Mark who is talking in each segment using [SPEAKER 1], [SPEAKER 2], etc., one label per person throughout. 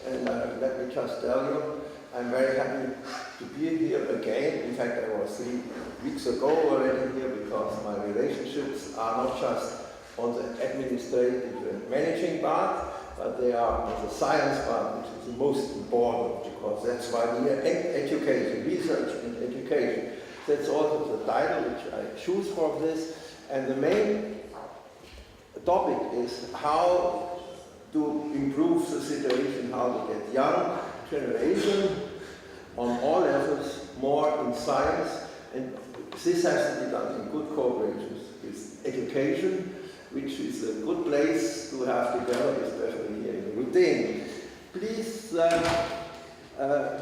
[SPEAKER 1] and let me just tell you, I'm very happy to be here again. In fact, I was 3 weeks ago already here because my relationships are not just on the administrative and managing part, but they are on the science part, which is the most important, because that's why we are education, research and education. That's also the title which I choose for this. And the main topic is how to improve the situation, how to get young generation on all levels more in science. And this has to be done in good cooperation with education, which is a good place to have together, especially here in RUDN. Please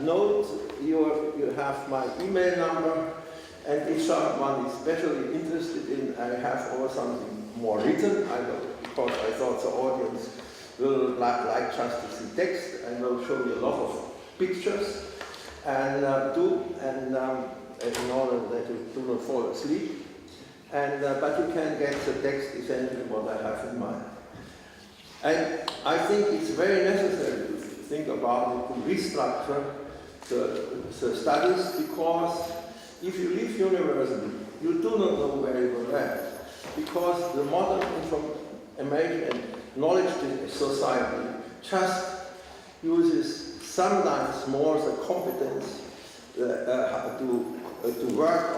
[SPEAKER 1] note you have my email number, and if someone is especially interested in, I have also something more written, I know, because I thought the audience will like just to see text, and will show you a lot of pictures, and in order that you do not fall asleep. And, but you can get the text essentially what I have in mind. And I think it's very necessary to think about it, to restructure the studies, because if you leave university, you do not know where you will land. Because the modern information and knowledge society just uses sometimes more the competence to work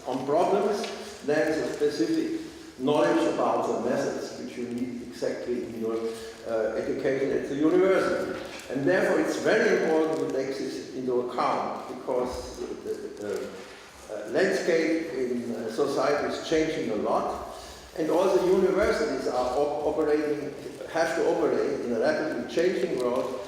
[SPEAKER 1] on problems than the specific knowledge about the methods which you need exactly in your education at the university. And therefore it's very important to take this into account, because the landscape in society is changing a lot, and also universities are have to operate in a rapidly changing world,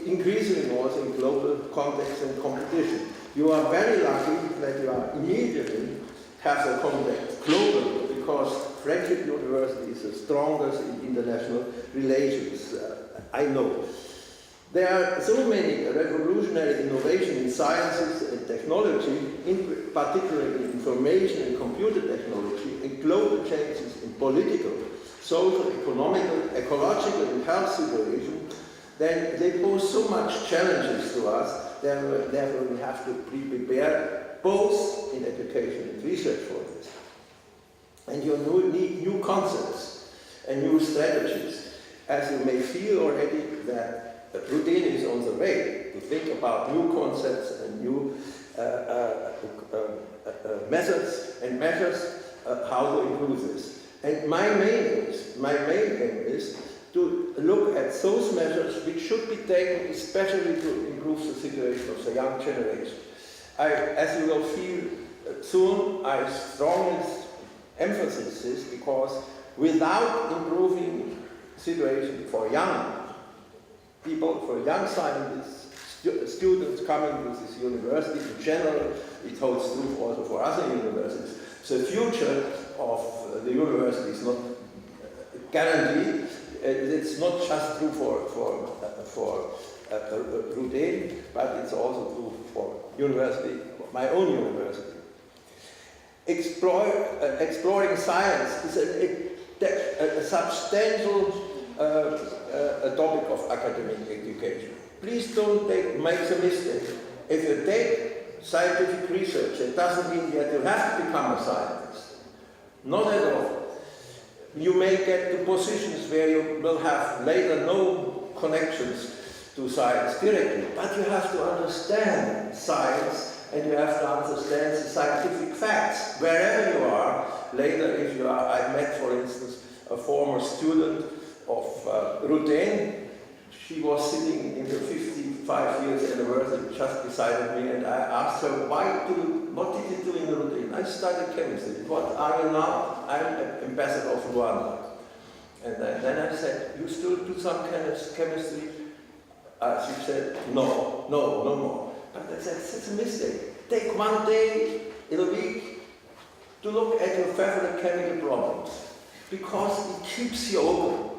[SPEAKER 1] increasingly also in global context and competition. You are very lucky that you are immediately have the contact globally, because Friendship University is the strongest in international relations, I know. There are so many revolutionary innovations in sciences and technology, in particularly information and computer technology, and global changes in political, social, economical, ecological and health situation, then they pose so much challenges to us. Therefore we have to be prepared both in education and research for this. And you need new concepts and new strategies, as you may feel already that RUDN is on the way to think about new concepts and new methods and measures how to improve this. And my main aim is to look at those measures which should be taken especially to improve the situation of the young generation. As you will feel soon, I strongly emphasize this, because without improving the situation for young people, for young scientists, students coming to this university in general, it holds true also for other universities. The future of the university is not guaranteed. It's not just true for RUDN, but it's also true for university, my own university. Exploring science is a substantial topic of academic education. Please don't make the mistake. If you take scientific research, it doesn't mean that you have to become a scientist. Not at all. You may get to positions where you will have later no connections to science directly, but you have to understand science, and you have to understand the scientific facts wherever you are. Later, if you are, I met, for instance, a former student of RUDN. She was sitting in the 55 years anniversary just beside me, and I asked her, what did you do in RUDN? I studied chemistry. What are you now? I'm an ambassador of Rwanda. And then I said, you still do some chemistry? She said, no more. But I said, it's a mistake. Take one day in a week to look at your favorite chemical problems, because it keeps you open.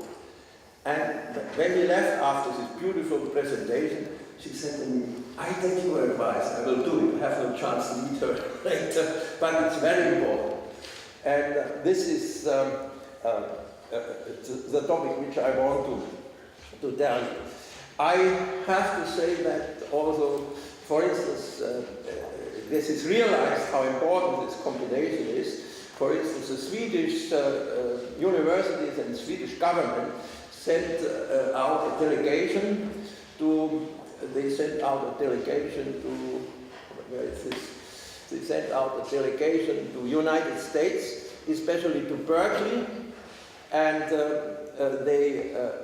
[SPEAKER 1] And when we left after this beautiful presentation, she said to me, I take your advice, I will do it. I have no chance to meet her later, but it's very important. And this is the topic which I want to tell you. I have to say that also, for instance, this is realized how important this combination is. For instance, the Swedish universities and Swedish government sent out a delegation to, where is this? They sent out a delegation to United States, especially to Berkeley, and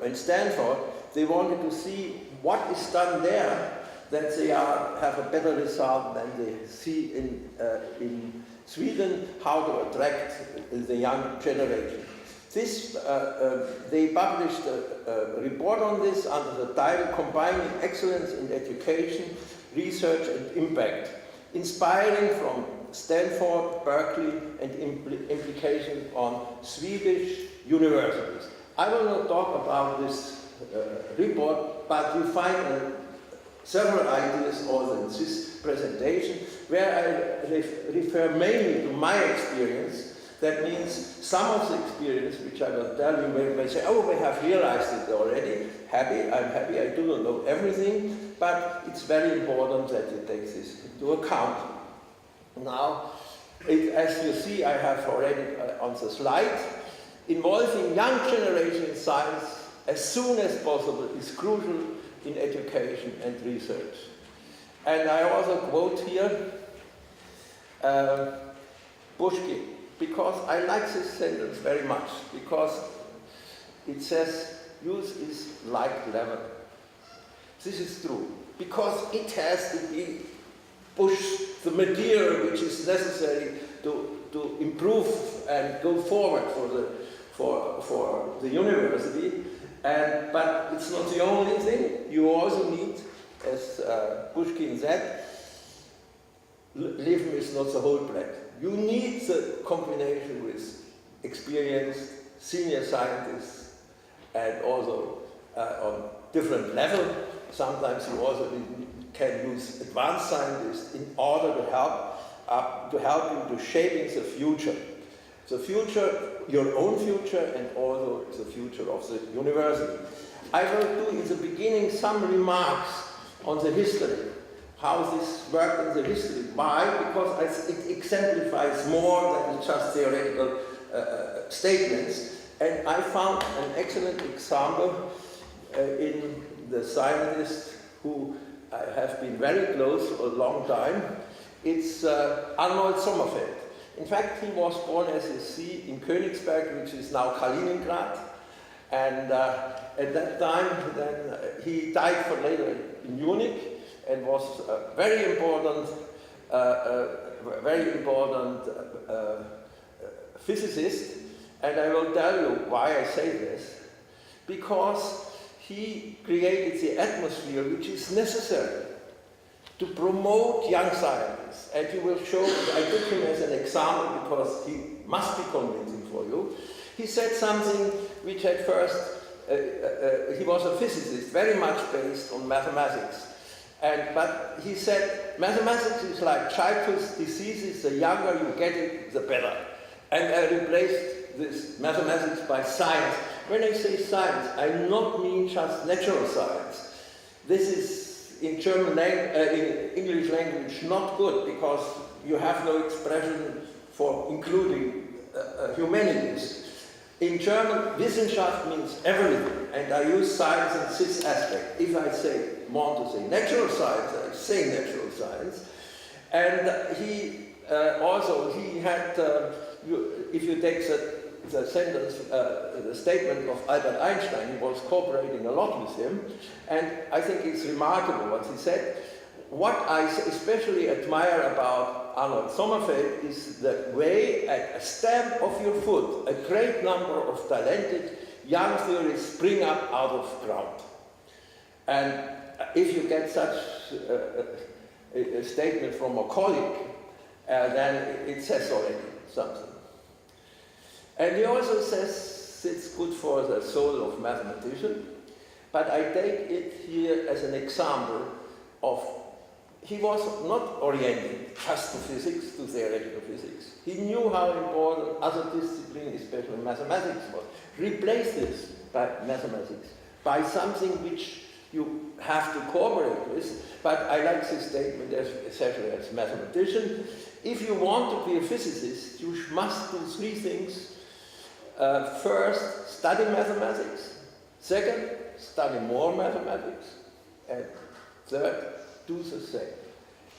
[SPEAKER 1] in Stanford. They wanted to see what is done there, that they have a better result than they see in Sweden, how to attract the young generation. They published a report on this under the title Combining Excellence in Education, Research and Impact, inspiring from Stanford, Berkeley, and implication on Swedish universities. I will not talk about this report, but you find several ideas also in this presentation, where I refer mainly to my experience. That means some of the experience, which I will tell you, may say, oh, we have realized it already. I'm happy, I do not know everything, but it's very important that you take this into account. Now, as you see, I have already on the slide, involving young generation in science as soon as possible is crucial in education and research. And I also quote here Pushkin, because I like this sentence very much, because it says, youth is like leather. This is true, because it has to be pushed the material which is necessary to improve and go forward for the university. But it's not the only thing. You also need, as Pushkin said, living is not the whole bread. You need the combination with experienced senior scientists and also on different level. Sometimes you also can use advanced scientists in order to help you to shaping the future. The future, your own future, and also the future of the university. I will do in the beginning some remarks on the history, how this worked in the history. Why? Because it exemplifies more than just theoretical statements. And I found an excellent example in the scientist who I have been very close for a long time. It's Arnold Sommerfeld. In fact, he was born, as you see, in Königsberg, which is now Kaliningrad. And at that time, then he died for later in Munich and was a very important physicist. And I will tell you why I say this. Because he created the atmosphere which is necessary to promote young scientists. And you will show, I took him as an example because he must be convincing for you. He said something which at first, he was a physicist, very much based on mathematics. But he said, mathematics is like childhood diseases, the younger you get it, the better. And I replaced this mathematics by science. When I say science, I do not mean just natural science. This is in in English language not good, because you have no expression for including humanities. In German, Wissenschaft means everything, and I use science in this aspect. If I want to say natural science, I say natural science. And he had, if you take the sentence, the statement of Albert Einstein, he was cooperating a lot with him, and I think it's remarkable what he said. What I especially admire about Arnold Sommerfeld is the way, at a stamp of your foot, a great number of talented young theorists spring up out of ground. And if you get such a statement from a colleague, then it says already something. And he also says it's good for the soul of mathematician, but I take it here as an example of, he was not oriented just to physics, to theoretical physics. He knew how important other disciplines, especially mathematics, was. Replace this by mathematics, by something which you have to cooperate with, but I like this statement, especially as a mathematician. If you want to be a physicist, you must do three things. First, study mathematics. Second, study more mathematics. And third, do the same.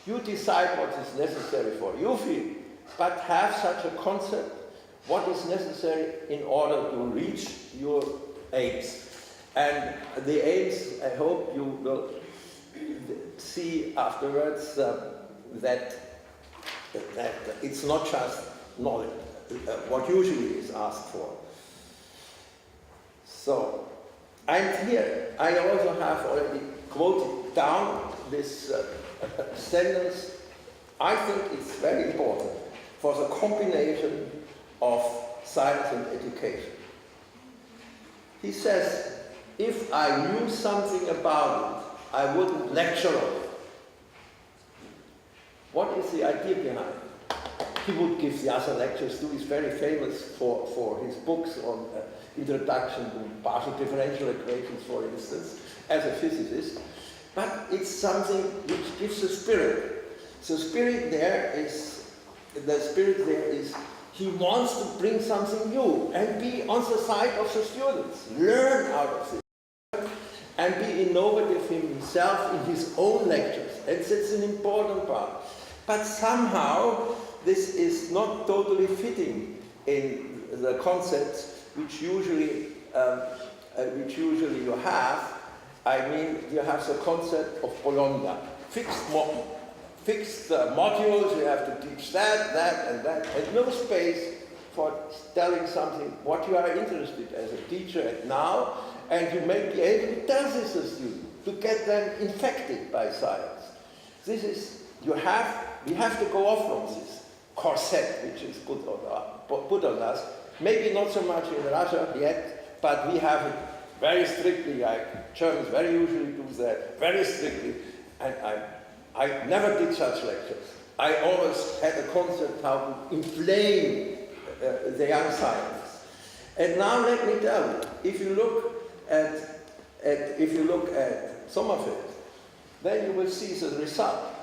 [SPEAKER 1] You decide what is necessary for your field, but have such a concept, what is necessary in order to reach your aims. And the aims, I hope you will see afterwards that it's not just knowledge, what usually is asked for. So, and here I also have already quoted down this sentence. I think it's very important for the combination of science and education. He says, if I knew something about it, I wouldn't lecture on it. What is the idea behind it? He would give the other lectures too. He's very famous for his books on introduction to partial differential equations, for instance, as a physicist. But it's something which gives a spirit. The spirit there is, he wants to bring something new and be on the side of the students, learn out of it, and be innovative himself in his own lectures. And that's an important part. But somehow this is not totally fitting in the concepts which usually you have. I mean, you have the concept of Bologna, fixed modules. You have to teach that, and no space for telling something what you are interested as a teacher at now, and you may be able to tell this to students to get them infected by science. This is we have to go off from this corset which is put on us. Maybe not so much in Russia yet, but we have it very strictly, like Germans very usually do that, very strictly. And I never did such lectures. I always had a concept how to inflame the young scientists. And now let me tell you, if you look at Sommerfeld, then you will see the result.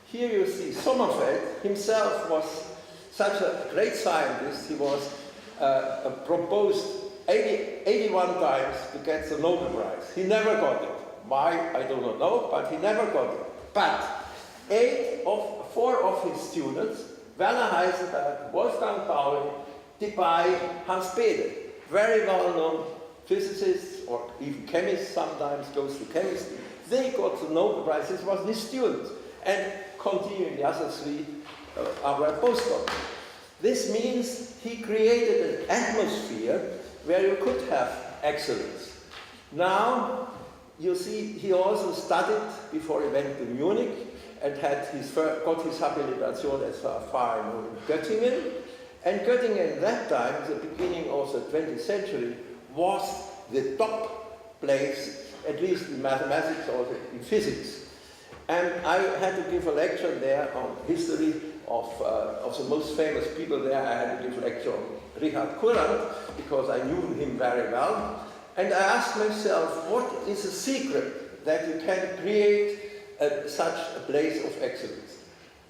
[SPEAKER 1] Here you see Sommerfeld himself was such a great scientist. He was proposed 81 times to get the Nobel Prize. He never got it. Why, I do not know, but he never got it. But 4 of his students, Werner Heisenberg, Wolfgang Pauli, Debye, Hans Bethe, very well-known physicists or even chemists, sometimes goes to chemistry, they got the Nobel Prize. This was his students. And continuing, the other 3 are postdocs. This means he created an atmosphere where you could have excellence. Now, you see, he also studied before he went to Munich and got his habilitation as far in Göttingen. And Göttingen at that time, the beginning of the 20th century, was the top place, at least in mathematics or in physics. And I had to give a lecture there on history of the most famous people there. I had to give a lecture on Richard Courant, because I knew him very well. And I asked myself, what is the secret that you can create such a place of excellence?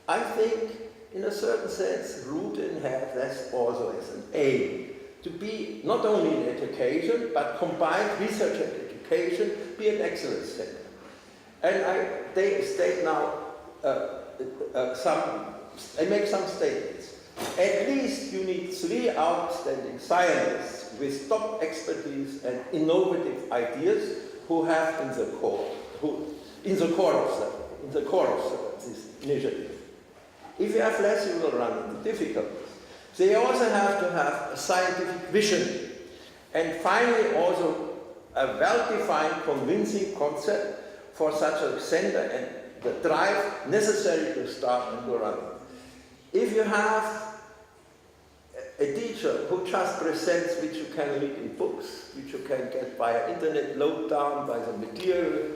[SPEAKER 1] I think, in a certain sense, RUDN had that also as an aim, to be not only in education, but combined research and education, be an excellence center. And they state now, I make some statements. At least you need 3 outstanding scientists with top expertise and innovative ideas who have in the core of this initiative. If you have less, you will run into difficulties. They also have to have a scientific vision, and finally also a well-defined, convincing concept for such a center and the drive necessary to start and to run. If you have a teacher who just presents which you can read in books, which you can get via internet, load down by the material,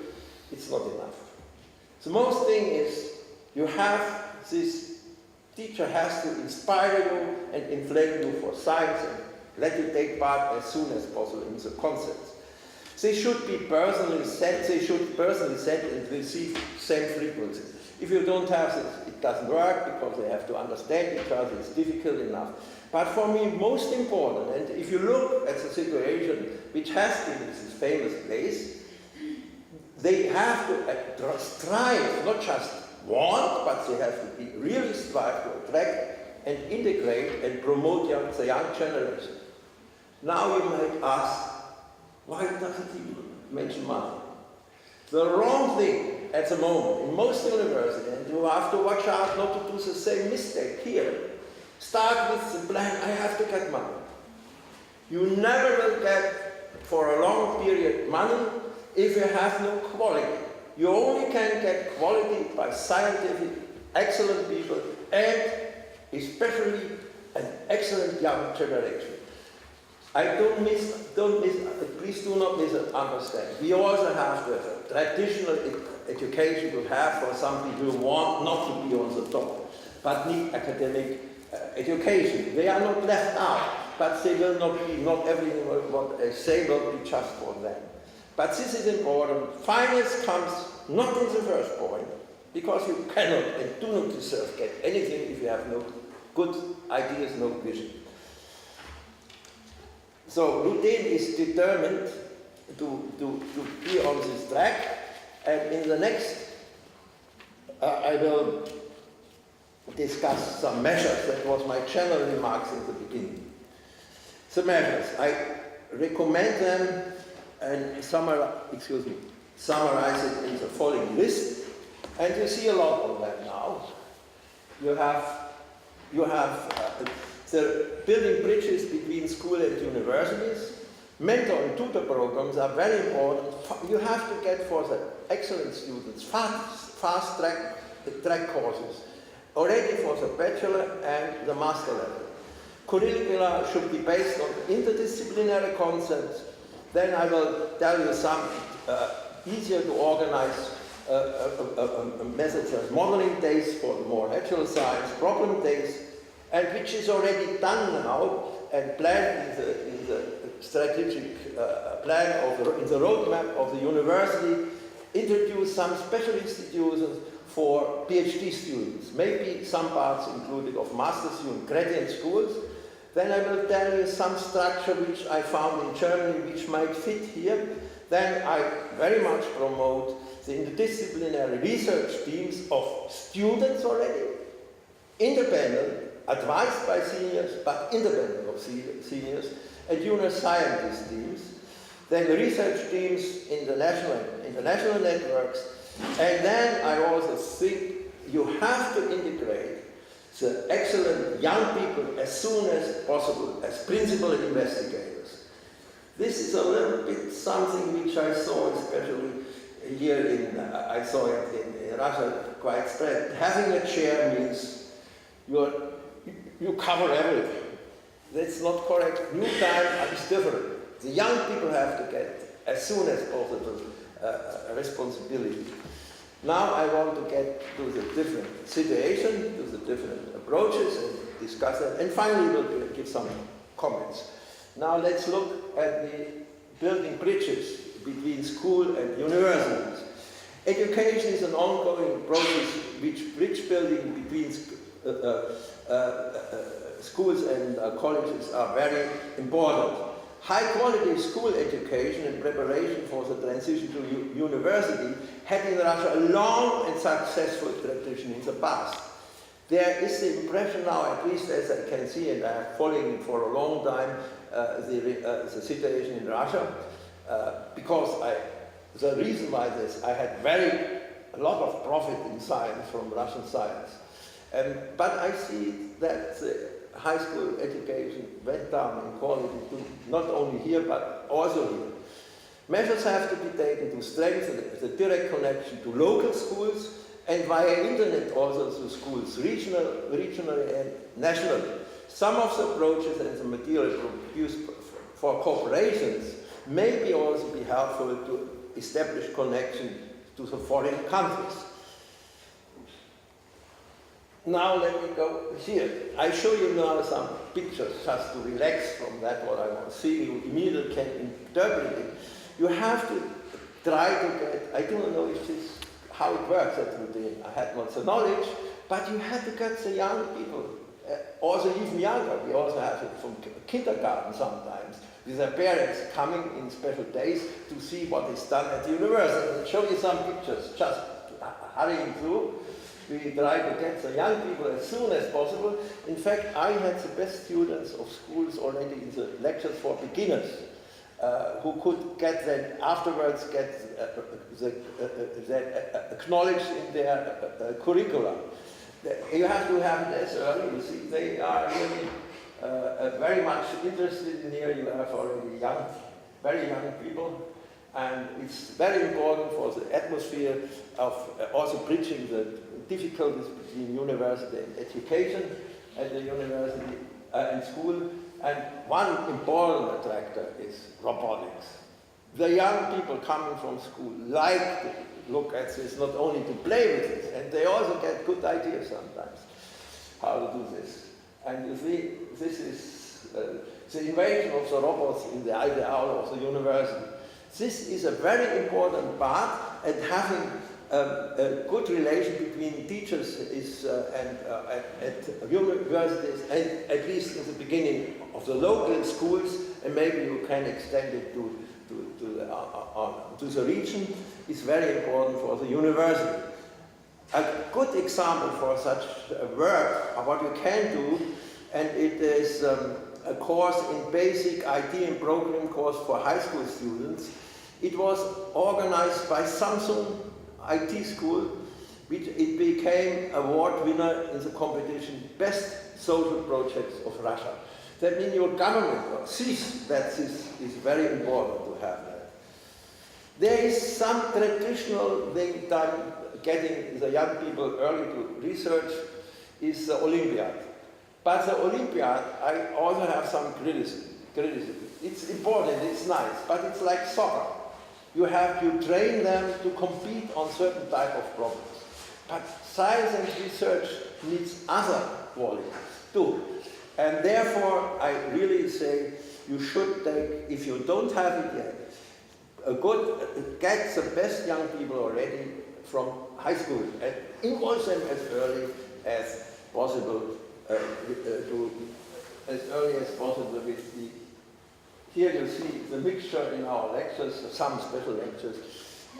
[SPEAKER 1] it's not enough. The most thing is this teacher has to inspire you and inflame you for science and let you take part as soon as possible in the concepts. They should be personally set, and receive same frequency. If you don't have this, it doesn't work because they have to understand each other, it's difficult enough. But for me, most important, and if you look at the situation which has been this famous place, they have to strive, not just want, but they have to be really strive to attract and integrate and promote the young generation. Now you might ask, why doesn't he mention money? The wrong thing at the moment in most universities, and you have to watch out not to do the same mistake here. Start with the plan, I have to get money. You never will get, for a long period, money if you have no quality. You only can get quality by scientific, excellent people, and especially an excellent young generation. Please do not misunderstand. We also have the traditional education we have for some people who want not to be on the top, but need academic education. They are not left out, but they will not be, not everything what they say will be just for them. But this is important. Finance comes not in the first point, because you cannot and do not deserve get anything if you have no good ideas, no vision. So RUDN is determined to be on this track, and in the next I will discuss some measures. That was my general remarks in the beginning. The measures, I recommend them and summarize it in the following list, and you see a lot of them now. You have the building bridges between school and universities. Mentor and tutor programs are very important. You have to get for the excellent students fast track courses, already for the bachelor and the master level. Curricula should be based on interdisciplinary concepts. Then I will tell you some easier to organize methods as modeling days for the more natural science, problem days, and which is already done now and planned in the strategic plan in the roadmap of the university. Introduce some special institutions for PhD students, maybe some parts included of master student graduate schools. Then I will tell you some structure which I found in Germany which might fit here. Then I very much promote the interdisciplinary research teams of students already, independent, advised by seniors, but independent of seniors, and junior scientist teams. Then the research teams in the international networks. And then I also think you have to integrate the excellent young people as soon as possible as principal investigators. This is a little bit something which I saw especially here I saw it in Russia quite spread. Having a chair means you cover everything. That's not correct. New time is different. The young people have to get, as soon as possible, responsibility. Now I want to get to the different situation, to the different approaches, and discuss it. And finally, we'll give some comments. Now let's look at the building bridges between school and universities. Education is an ongoing process which bridge building between schools and colleges are very important. High quality school education and preparation for the transition to university had in Russia a long and successful tradition in the past. There is the impression now, at least as I can see, and I have following it for a long time, the situation in Russia, because the reason why this, I had a lot of profit in science from Russian science. But I see that the high school education went down in quality, not only here, but also here. Measures have to be taken to strengthen the direct connection to local schools and via internet also to schools, regionally and nationally. Some of the approaches and the material produced for corporations may also be helpful to establish connection to the foreign countries. Now let me go here. I show you now some pictures just to relax from that what I want to see. You immediately can interpret it. You have to try to get, I don't know if this how it works at RUDN. I had not the knowledge, but you have to get the young people, also even younger. We also have it from kindergarten sometimes, with their parents coming in special days to see what is done at the university. I'll show you some pictures, just hurrying through. We try to get the young people as soon as possible. In fact, I had the best students of schools already in the lectures for beginners, who could get then afterwards get that acknowledged in their curriculum. You have to have it as early. You see, they are really very much interested in here. You have already young, very young people, and it's very important for the atmosphere of also bridging the difficulties between university and education at the university and school. And one important attractor is robotics. The young people coming from school like to look at this, not only to play with it, and they also get good ideas sometimes how to do this. And you see, this is the invention of the robots in the ideal of the university. This is a very important part, and having a good relation between teachers is, at universities, and at least in the beginning of the local schools, and maybe you can extend it to the region, is very important for the university. A good example for such work, what you can do, and it is a course in basic IT and programming course for high school students. It was organized by Samsung IT School, which it became award winner in the competition Best Social Projects of Russia. That means your government sees that this is very important to have that. There is some traditional thing done, getting the young people early to research, is the Olympiad. But the Olympiad, I also have some criticism. It's important, it's nice, but it's like soccer. You train them to compete on certain type of problems. But science and research needs other qualities too. And therefore, I really say you should take, if you don't have it yet, get the best young people already from high school and involve them as early as possible, with the. Here you see the mixture in our lectures, some special lectures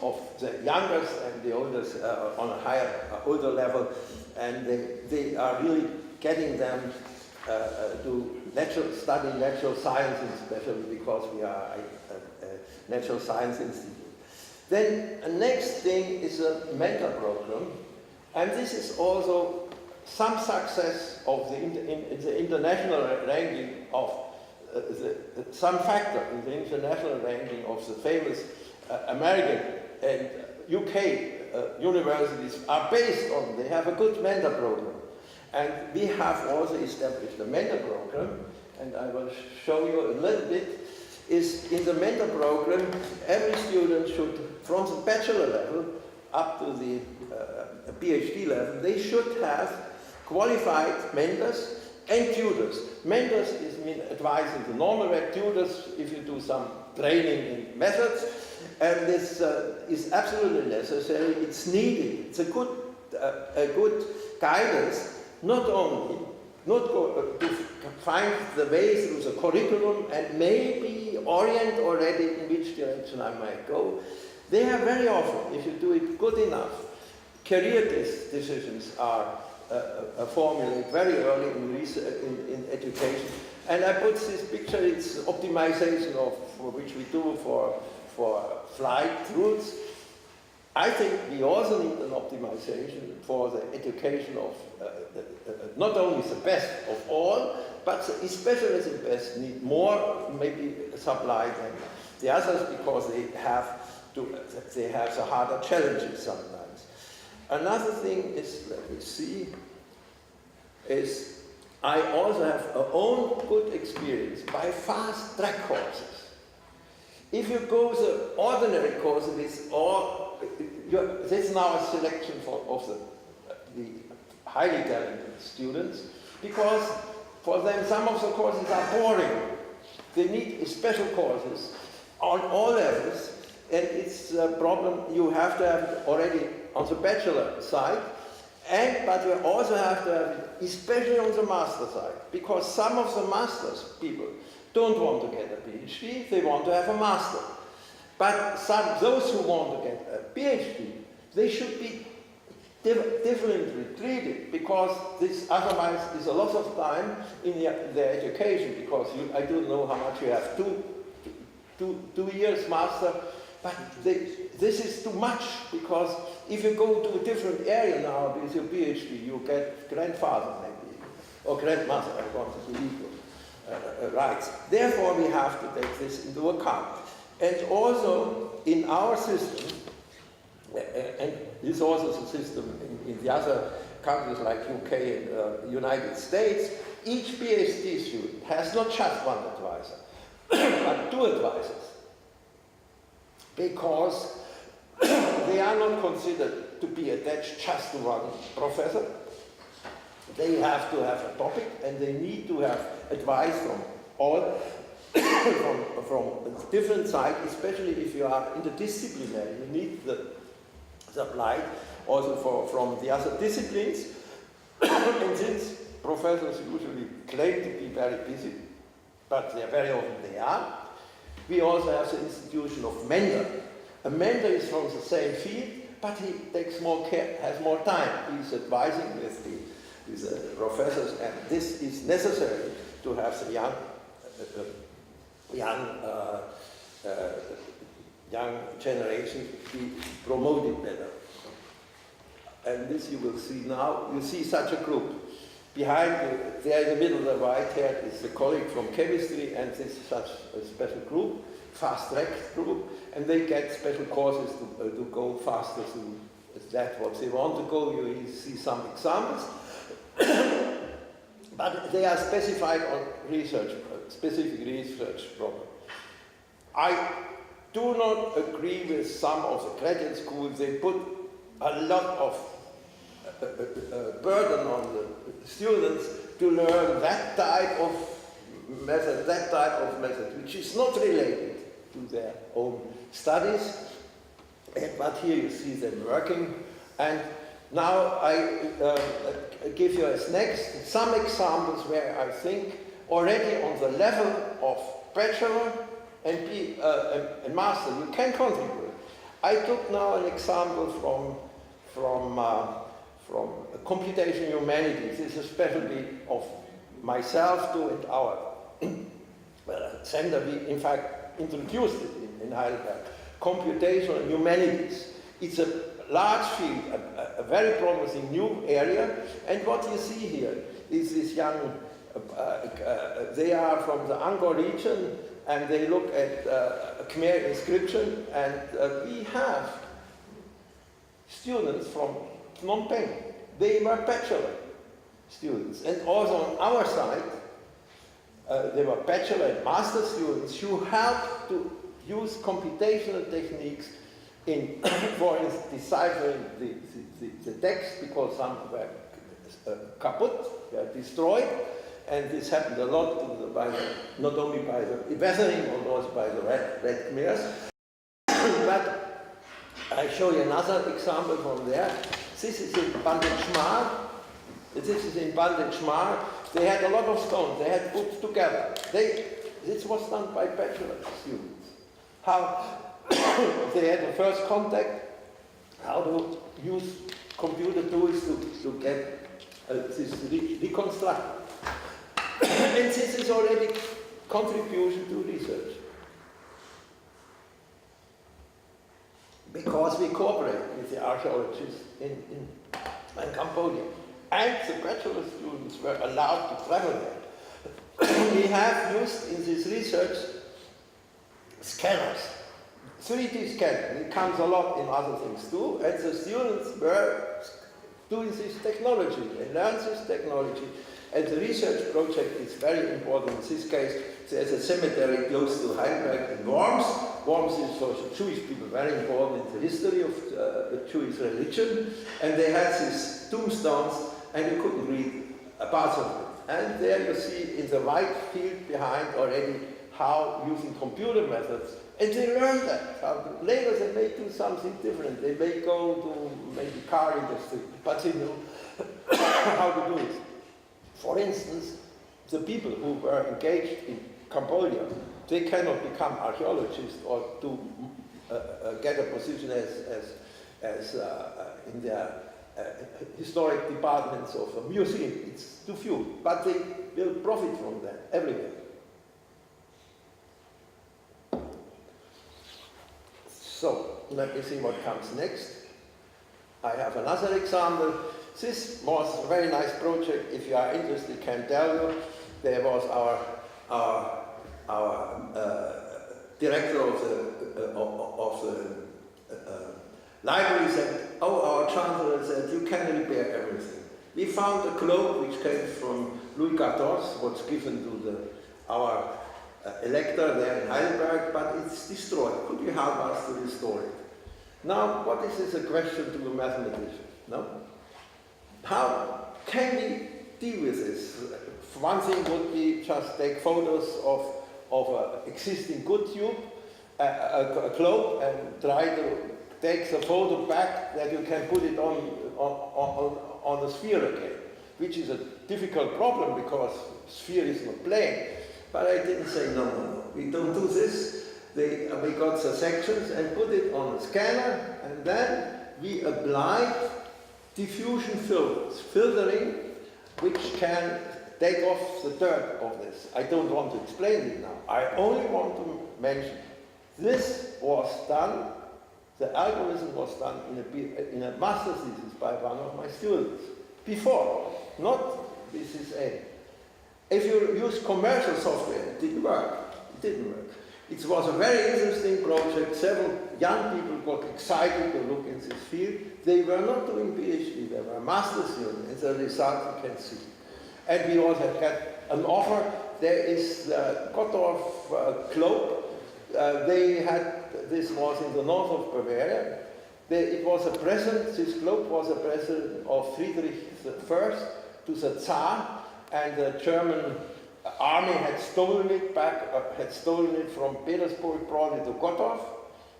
[SPEAKER 1] of the youngest and the oldest on a higher, older level, and they are really getting them to study natural science, especially because we are a natural science institute. Then the next thing is a mentor program, and this is also some success of the international ranking of some factor in the international ranking of the famous American and UK universities are based on. They have a good mentor program. And we have also established a mentor program, and I will show you a little bit. Is in the mentor program, every student should, from the bachelor level up to the PhD level, they should have qualified mentors and tutors. Mentors mean advising the normal way, tutors if you do some training in methods, and this is absolutely necessary, it's needed. It's a good guidance, not only to find the way through the curriculum and maybe orient already in which direction I might go. They are very often, if you do it good enough, career decisions are formulated very early in education. And I put this picture, it's optimization for which we do for flight routes. I think we also need an optimization for the education of not only the best of all, but especially the best need more maybe supply than the others, because they have the harder challenges sometimes. Another thing is, let me see, is I also have a own good experience by fast track courses. If you go the ordinary courses, this is now a selection of the highly talented students, because for them some of the courses are boring. They need special courses on all levels, and it's a problem you have to have it already on the bachelor side, but you also have to have it especially on the master side, because some of the masters people don't want to get a PhD, they want to have a master. But those who want to get a PhD, they should be differently treated, because this otherwise is a loss of time in their education, because I don't know how much you have, two years master, but this is too much, because if you go to a different area now with your PhD, you get grandfather maybe, or grandmother, I want to be equal rights. Therefore, we have to take this into account. And also, in our system, and this is also the system in the other countries like UK and United States, each PhD student has not just one advisor, but two advisors, because they are not considered to be attached just to one professor. They have to have a topic, and they need to have advice from all, from different sides, especially if you are interdisciplinary. You need the applied also from the other disciplines. And since professors usually claim to be very busy, but very often they are, we also have the institution of mentor. A mentor is from the same field, but he takes more care, has more time. He's advising with the professors, and this is necessary to have the young generation be promoted better. And this you will see now. You see such a group. Behind you, there in the middle, the white hair is a colleague from chemistry, and this is such a special group, fast-track group, and they get special courses to go faster through that what they want to go. You see some examples. But they are specified on research, specific research problems. I do not agree with some of the graduate schools. They put a lot of burden on the students to learn that type of method, which is not related to their own studies. But here you see them working. And now I give you as next some examples where I think already on the level of bachelor and master you can contribute. I took now an example from computation humanities. This is a specialty of myself too, and our center. We in fact introduced it in Heidelberg. Computational humanities. It's a large field, a very promising new area, and what you see here is this young, they are from the Angkor region, and they look at Khmer inscription, and we have students from Phnom Penh. They were bachelor students, and also on our side, they were bachelor and master students who helped to use computational techniques in, for instance, deciphering the text, because some were kaput, were destroyed, and this happened a lot not only by the weathering, but also by the red Khmers. But I show you another example from there. This is in Bandar. This is in Bandar. They had a lot of stones. They had put together. This was done by bachelor students. How they had the first contact, how to use computer tools to get this reconstructed. And this is already contribution to research. Because we cooperate with the archaeologists in Cambodia. And the bachelor students were allowed to travel there. We have used in this research scanners. 3D scanning, it comes a lot in other things too, and the students were doing this technology, they learned this technology, and the research project is very important. In this case, there's a cemetery close to Heidelberg in Worms. Worms is for the Jewish people very important in the history of the Jewish religion, and they had these tombstones, and you couldn't read a part of it. And there you see in the white field behind already how using computer methods And they learn that. Later they may do something different. They may go to maybe car industry, but they know how to do it. For instance, the people who were engaged in Cambodia, they cannot become archaeologists or to get a position as in their historic departments of a museum. It's too few, but they will profit from that everywhere. So, let me see what comes next. I have another example. This was a very nice project. If you are interested, I can tell you. There was our director of the library said, oh, our chancellor said, you can repair everything. We found a cloak which came from Louis XIV, was given to our elector there in Heidelberg, but it's destroyed. Could you help us to restore it? Now, what is this a question to a mathematician? No? How can we deal with this? One thing would be just take photos of an existing good tube, a cloak, and try to take the photo back that you can put it on the sphere again, which is a difficult problem because sphere is not plane. But I didn't say, no, we don't do this. We got the sections and put it on a scanner, and then we applied diffusion filters, filtering, which can take off the dirt of this. I don't want to explain it now. I only want to mention this was done, the algorithm was done in a master's thesis by one of my students. Before, not this is A. If you use commercial software, it didn't work. It didn't work. It was a very interesting project. Several young people got excited to look in this field. They were not doing PhD, they were master's students. As a result, you can see. And we also got an offer. There is the Gottorf cloak. This was in the north of Bavaria. It was a present, this cloak was a present of Friedrich I to the Tsar. And the German army had stolen it from Petersburg, brought it to Gottorf.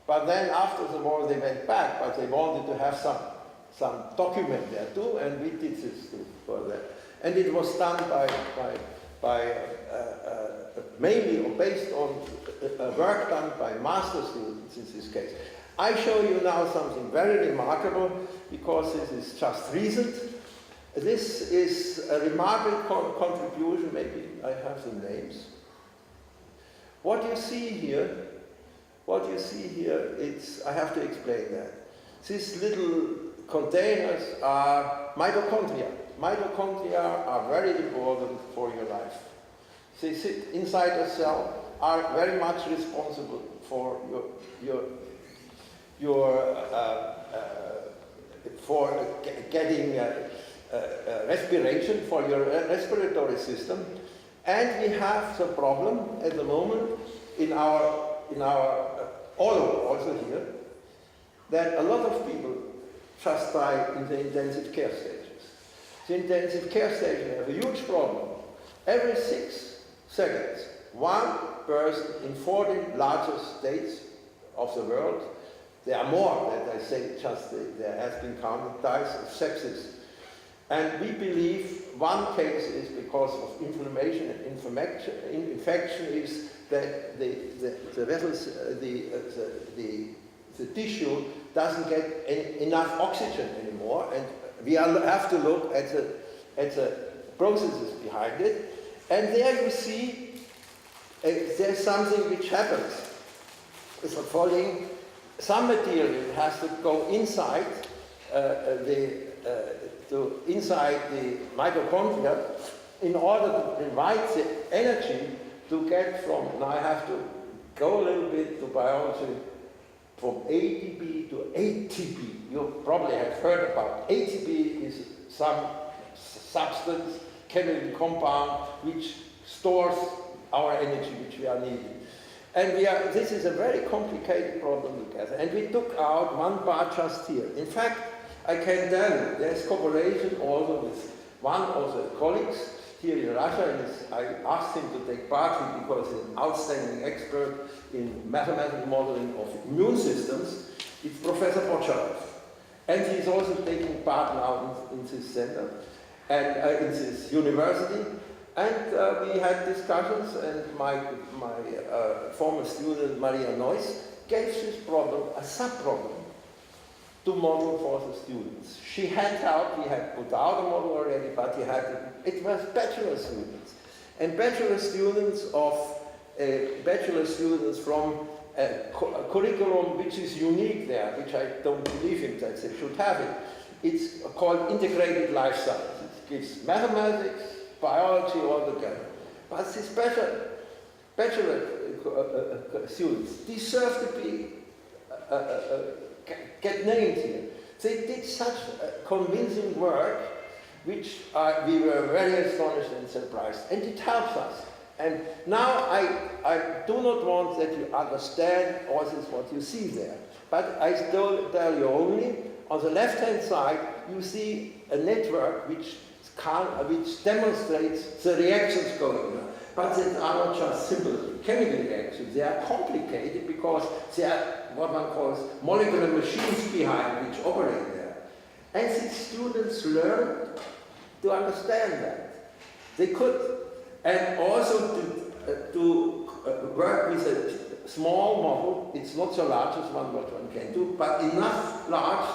[SPEAKER 1] But then after the war they went back, but they wanted to have some document there too, and we did this too for that. And it was done by mainly based on work done by master students in this case. I show you now something very remarkable because this is just recent. This is a remarkable contribution, maybe I have the names. What you see here, I have to explain that. These little containers are mitochondria. Mitochondria are very important for your life. They sit inside a cell, are very much responsible for for getting respiration, for your respiratory system. And we have the problem at the moment in our all over, also here, that a lot of people just die in the intensive care stations. The intensive care station have a huge problem. Every 6 seconds, one person in 14 largest states of the world, there are more that I say just there has been counted, dies of sepsis. And we believe one case is because of inflammation and infection is that the vessels, the tissue doesn't get enough oxygen anymore, and we have to look at the processes behind it. And there you see there's something which happens. It's the following: some material has to go inside inside the mitochondria in order to provide the energy to get from, now I have to go a little bit to biology, from ATP to ATP. You probably have heard about ATP is some substance, chemical compound, which stores our energy which we are needing. And this is a very complicated problem together. And we took out one part just here. In fact, I can tell you, there's cooperation also with one of the colleagues. here in Russia. I asked him to take part because he's an outstanding expert in mathematical modeling of immune systems. It's Professor Bocharov. And he's also taking part now in this center and in this university. And we had discussions, and my former student Maria Neuss gave this problem a sub-problem to model for the students. She had help, we had put out a model already, but it was bachelor students. And bachelor students from a curriculum which is unique there, which I don't believe in that they should have it. It's called integrated life sciences. It gives mathematics, biology all together. But these bachelor students deserve to be get named here. They did such convincing work, which we were very astonished and surprised, and it helps us. And now I do not want that you understand all this what you see there, but I still tell you only, on the left-hand side, you see a network which demonstrates the reactions going on. But they are not just simple chemical reactions, they are complicated because they are what one calls molecular machines behind which operate there. And these students learn to understand that. They could, and also to work with a small model. It's not so large as what one can do, but enough large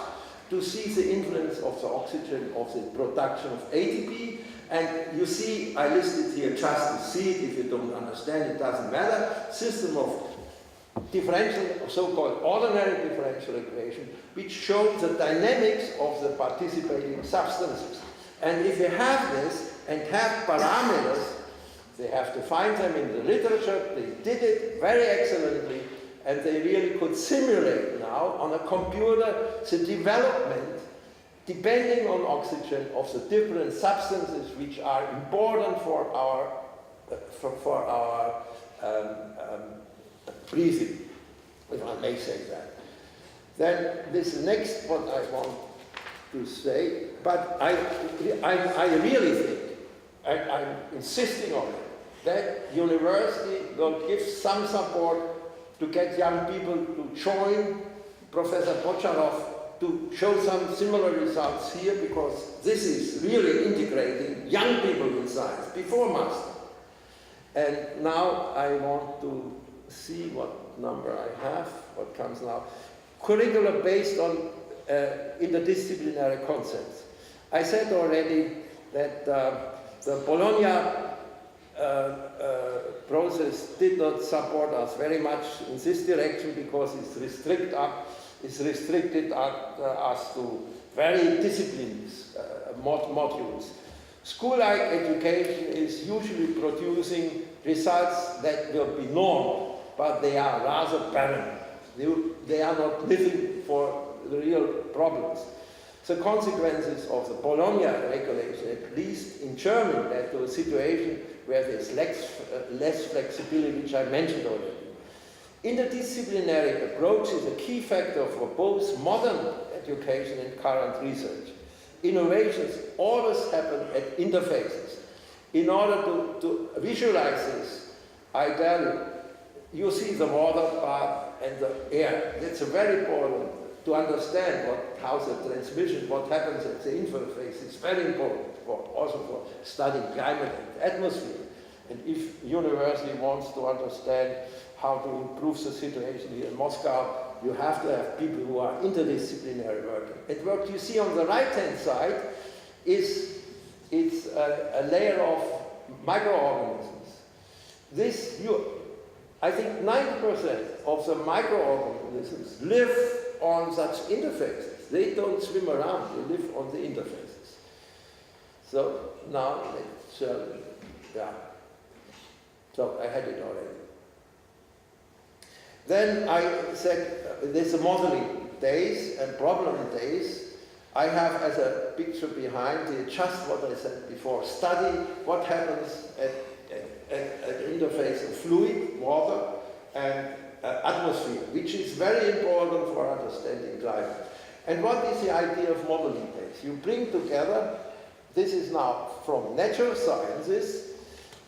[SPEAKER 1] to see the influence of the oxygen, of the production of ATP. And you see, I listed here just to see it. If you don't understand, it doesn't matter. System of differential, so-called ordinary differential equation, which show the dynamics of the participating substances. And if you have this and have parameters, they have to find them in the literature. They did it very excellently, and they really could simulate now on a computer the development, depending on oxygen, of the different substances which are important for our breathing, if I may say that. Then this next what I want to say, but I really think, and I'm insisting on it, that university will give some support to get young people to join Professor Bocharov to show some similar results here, because this is really integrating young people in science before master. And now I want to see what number I have, what comes now. Curricula based on interdisciplinary concepts. I said already that the Bologna process did not support us very much in this direction, because it's restricted us to very disciplined modules. School-like education is usually producing results that will be normal, but they are rather barren. They are not living for the real problems. The consequences of the Bologna regulation, at least in Germany, led to a situation where there's less flexibility, which I mentioned already. Interdisciplinary approach is a key factor for both modern education and current research. Innovations always happen at interfaces. In order to visualize this, I tell you, you see the water part and the air. That's very important to understand how the transmission, what happens at the interface. It's very important also for studying climate and atmosphere. And if university wants to understand how to improve the situation here in Moscow, you have to have people who are interdisciplinary working. And what you see on the right-hand side is a layer of microorganisms. I think 90% of the microorganisms live on such interfaces. They don't swim around, they live on the interfaces. So now let's so I had it already. Then I said there's a modeling days and problem days. I have as a picture behind here just what I said before. Study what happens at the interface of fluid, water, and atmosphere, which is very important for understanding climate. And what is the idea of modeling days? You bring together this is now from natural sciences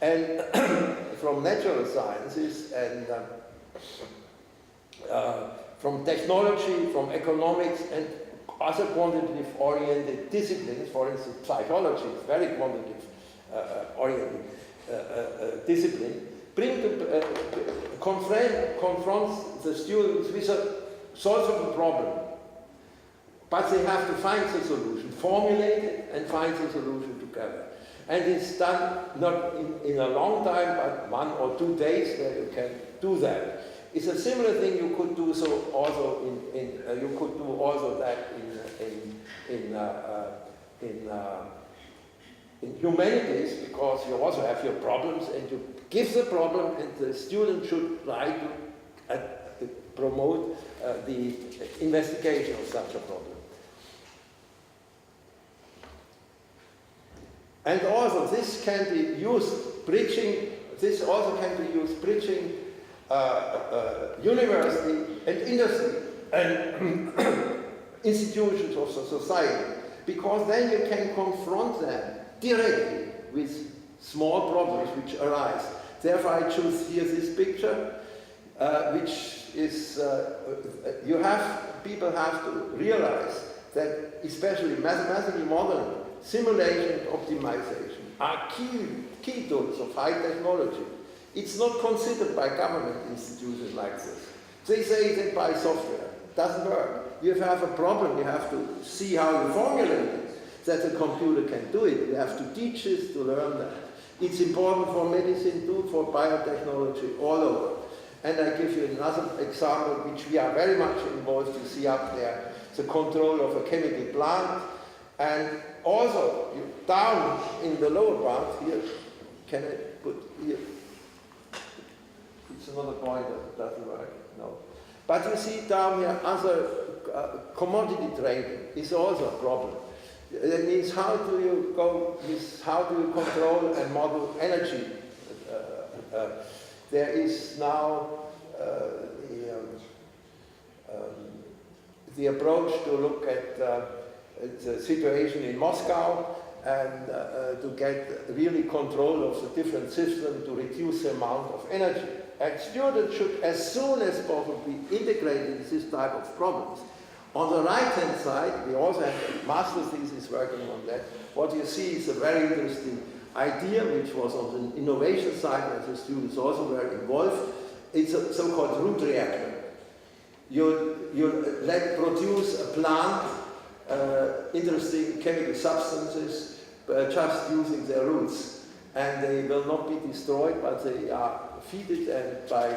[SPEAKER 1] and from from technology, from economics, and other quantitative-oriented disciplines. For instance, psychology is very quantitative-oriented discipline. Confronts the students with a solvable problem, but they have to find the solution, formulate it, and find the solution together. And it's done not in a long time, but 1 or 2 days where you can do that. It's a similar thing you could do so also in humanities, because you also have your problems and you give the problem, and the student should try to promote the investigation of such a problem. And also this can be used bridging university and industry and institutions of the society, because then you can confront them directly with small problems which arise. Therefore I choose here this picture, which is, people have to realize that especially mathematically modeling, simulation and optimization are key tools of high technology. It's not considered by government institutions like this. They say they buy software. It doesn't work. You have a problem, you have to see how you formulate it, that the computer can do it. You have to teach this to learn that. It's important for medicine too, for biotechnology, all over. And I give you another example, which we are very much involved. You see up there, the control of a chemical plant. And also, down in the lower part here, can I put here? It's another point that doesn't work, no. But you see down here, other commodity trading is also a problem. That means how do you control and model energy? There is now the approach to look at the situation in Moscow and to get really control of the different systems to reduce the amount of energy. And students should, as soon as possible, be integrated in this type of problems. On the right-hand side, we also have a master's thesis working on that. What you see is a very interesting idea, which was on the innovation side, where the students also were involved. It's a so-called root reactor. You produce a plant, interesting chemical substances, just using their roots. And they will not be destroyed, but they are fed and by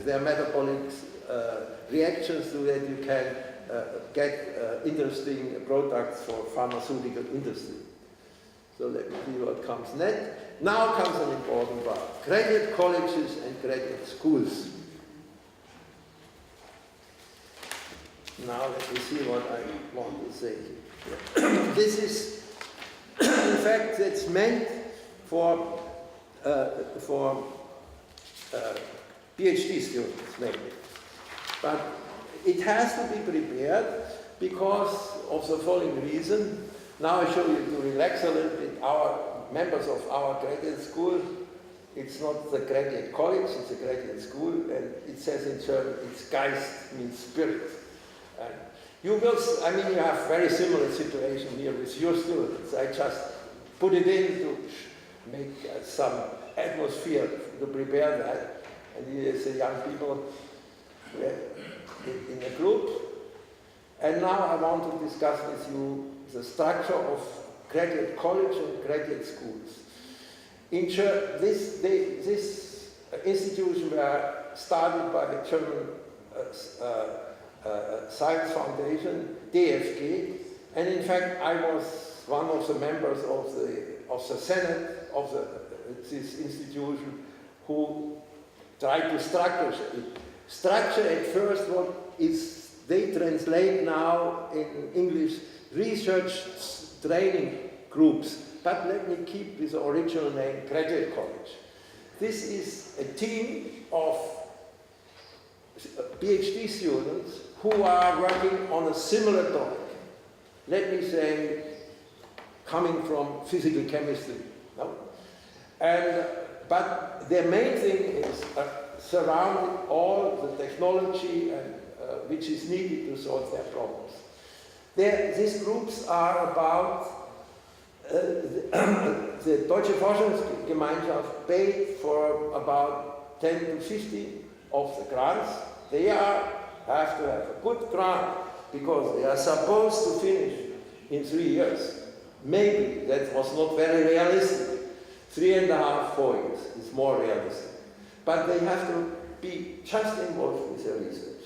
[SPEAKER 1] their metabolic reactions so that you can get interesting products for pharmaceutical industry. So let me see what comes next. Now comes an important part. Graduate colleges and graduate schools. Now let me see what I want to say here. This is, in fact, it's meant for PhD students mainly. But it has to be prepared because of the following reason. Now I show you to relax a little bit. Our members of our graduate school, it's not the graduate college, it's a graduate school, and it says in German, it's Geist, means spirit. And you will, I mean, you have very similar situation here with your students. I just put it in to make some atmosphere to prepare that. And here is the young people in a group. And now I want to discuss with you the structure of graduate college and graduate schools. In this institution were started by the German Science Foundation, DFG, and in fact I was one of the members of the Senate of this institution who tried to structure it. Structure at first what is, they translate now in English, research training groups, but let me keep this original name, graduate college. This is a team of PhD students who are working on a similar topic. Let me say coming from physical chemistry. No? But their main thing is surrounding all the technology and, which is needed to solve their problems. These groups are about the Deutsche Forschungsgemeinschaft paid for about 10 to 15 of the grants. They have to have a good grant because they are supposed to finish in 3 years. Maybe that was not very realistic. 3.5, 4 years is more realistic. But they have to be just involved with their research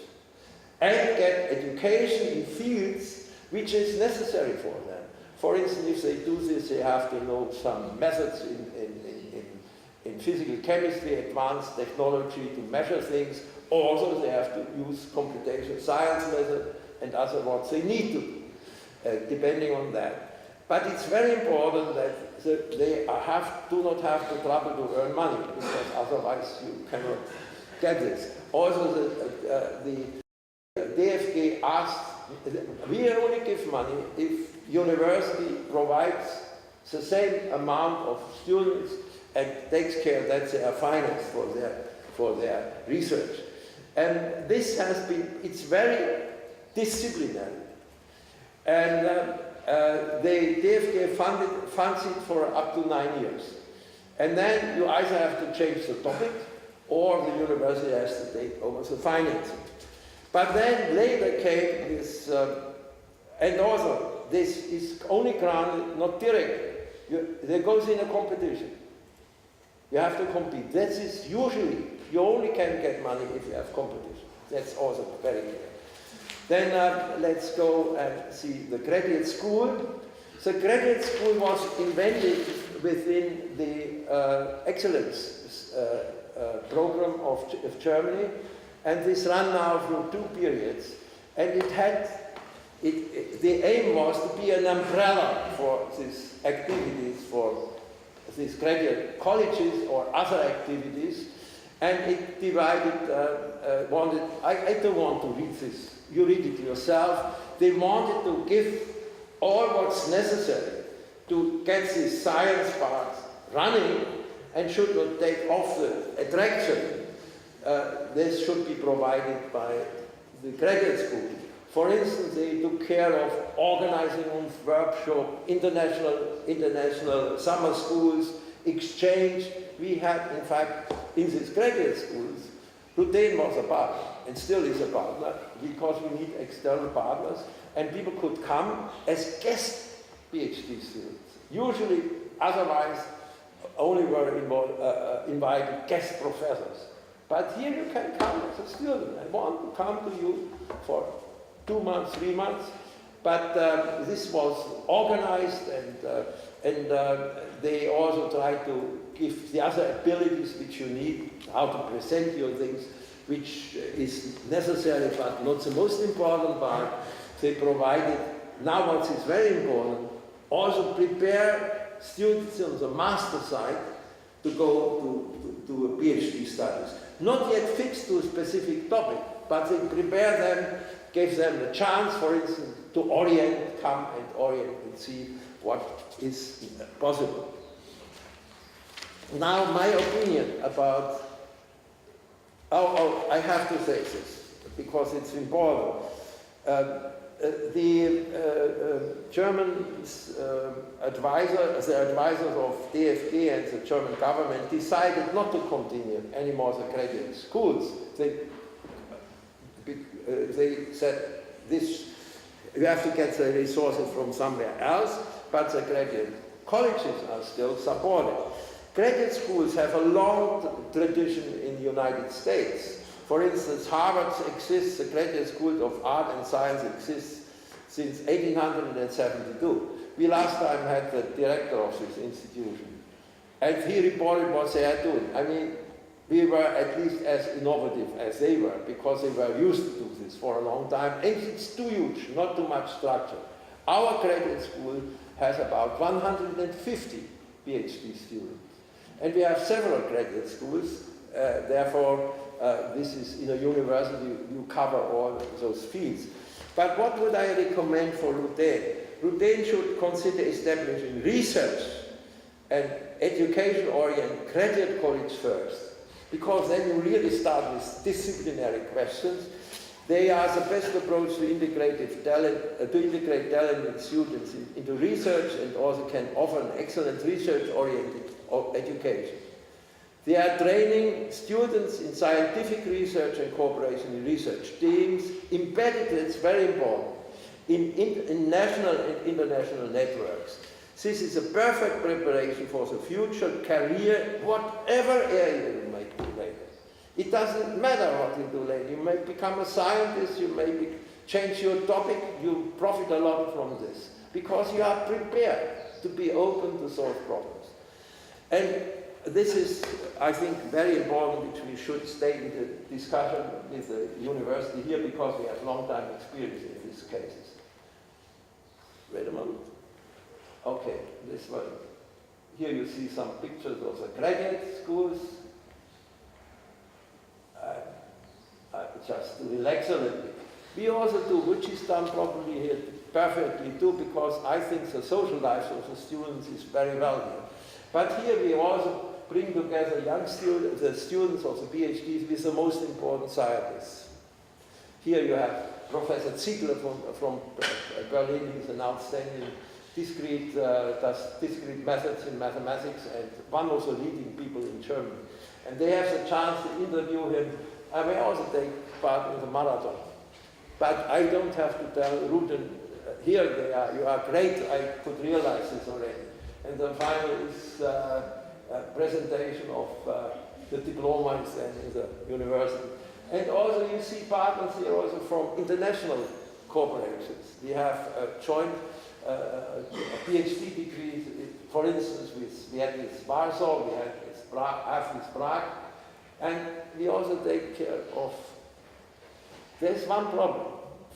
[SPEAKER 1] and get education in fields which is necessary for them. For instance, if they do this, they have to know some methods in physical chemistry, advanced technology to measure things. Also, they have to use computational science method and other what they need to, depending on that. But it's very important that they do not have the trouble to earn money, because otherwise you cannot get this. Also, the DFG asked, we only give money if university provides the same amount of students and takes care that they are financed for their research. And this has been, it's very disciplinary. And the DFG funds it for up to 9 years. And then you either have to change the topic or the university has to take over the financing. But then later came this, and also this is only granted, not directly. There goes in a competition. You have to compete. That is usually, you only can get money if you have competition. That's also very clear. Then let's go and see the graduate school. The graduate school was invented within the excellence program of Germany, and this ran now through 2 periods. And it had, the aim was to be an umbrella for these activities, for these graduate colleges or other activities. And it divided, I don't want to read this, you read it yourself. They wanted to give all what's necessary to get these science parts running and should not take off the attraction. This should be provided by the graduate school. For instance, they took care of organizing workshop, international summer schools, exchange. We had, in fact, in these graduate schools, RUDN was a partner, and still is a partner, because we need external partners, and people could come as guest PhD students. Usually, otherwise, only were invited guest professors. But here you can come as a student. I want to come to you for 2 months, 3 months. But this was organized, and they also tried to give the other abilities which you need, how to present your things, which is necessary but not the most important part. They provided, now what is very important, also prepare students on the master side to go to a PhD studies. Not yet fixed to a specific topic, but they prepare them, gave them the chance, for instance, to come and orient and see what is possible. Now, my opinion about, I have to say this, because it's important. The German advisors of DFG and the German government decided not to continue anymore the graduate schools. They said, you have to get the resources from somewhere else, but the graduate colleges are still supported. Graduate schools have a long tradition in the United States. For instance, Harvard exists, the Graduate School of Art and Science exists since 1872. We last time had the director of this institution, and he reported what they are doing. I mean, we were at least as innovative as they were, because they were used to do this for a long time, and it's too huge, not too much structure. Our graduate school has about 150 PhD students, and we have several graduate schools. Therefore, this is in a university, you cover all those fields. But what would I recommend for RUDN? RUDN should consider establishing research and education-oriented graduate college first, because then you really start with disciplinary questions. They are the best approach to integrate talented students into research, and also can offer an excellent research-oriented education. They are training students in scientific research and cooperation in research teams, embedded, it's very important, in national and international networks. This is a perfect preparation for the future career, whatever area you may do later. It doesn't matter what you do later. You may become a scientist, you may change your topic, you profit a lot from this, because you are prepared to be open to solve problems. And this is, I think, very important, which we should stay in the discussion with the university here, because we have long time experience in these cases. Wait a moment. Okay, this one. Here you see some pictures of the graduate schools. Just to relax a little bit. We also do, which is done probably here perfectly too, because I think the social life of the students is very valuable. But here we also bring together young students, the students of the PhDs, with the most important scientists. Here you have Professor Ziegler from Berlin, who's an outstanding discrete methods in mathematics, and one of the leading people in Germany. And they have the chance to interview him. I may also take part in the marathon. But I don't have to tell RUDN, here they are, you are great, I could realize this already. And then finally is a presentation of the diplomas in the university. And also you see partners here also from international corporations. We have joint PhD degrees, for instance, we had with Warsaw, we had with Prague, and we also take care of, there's one problem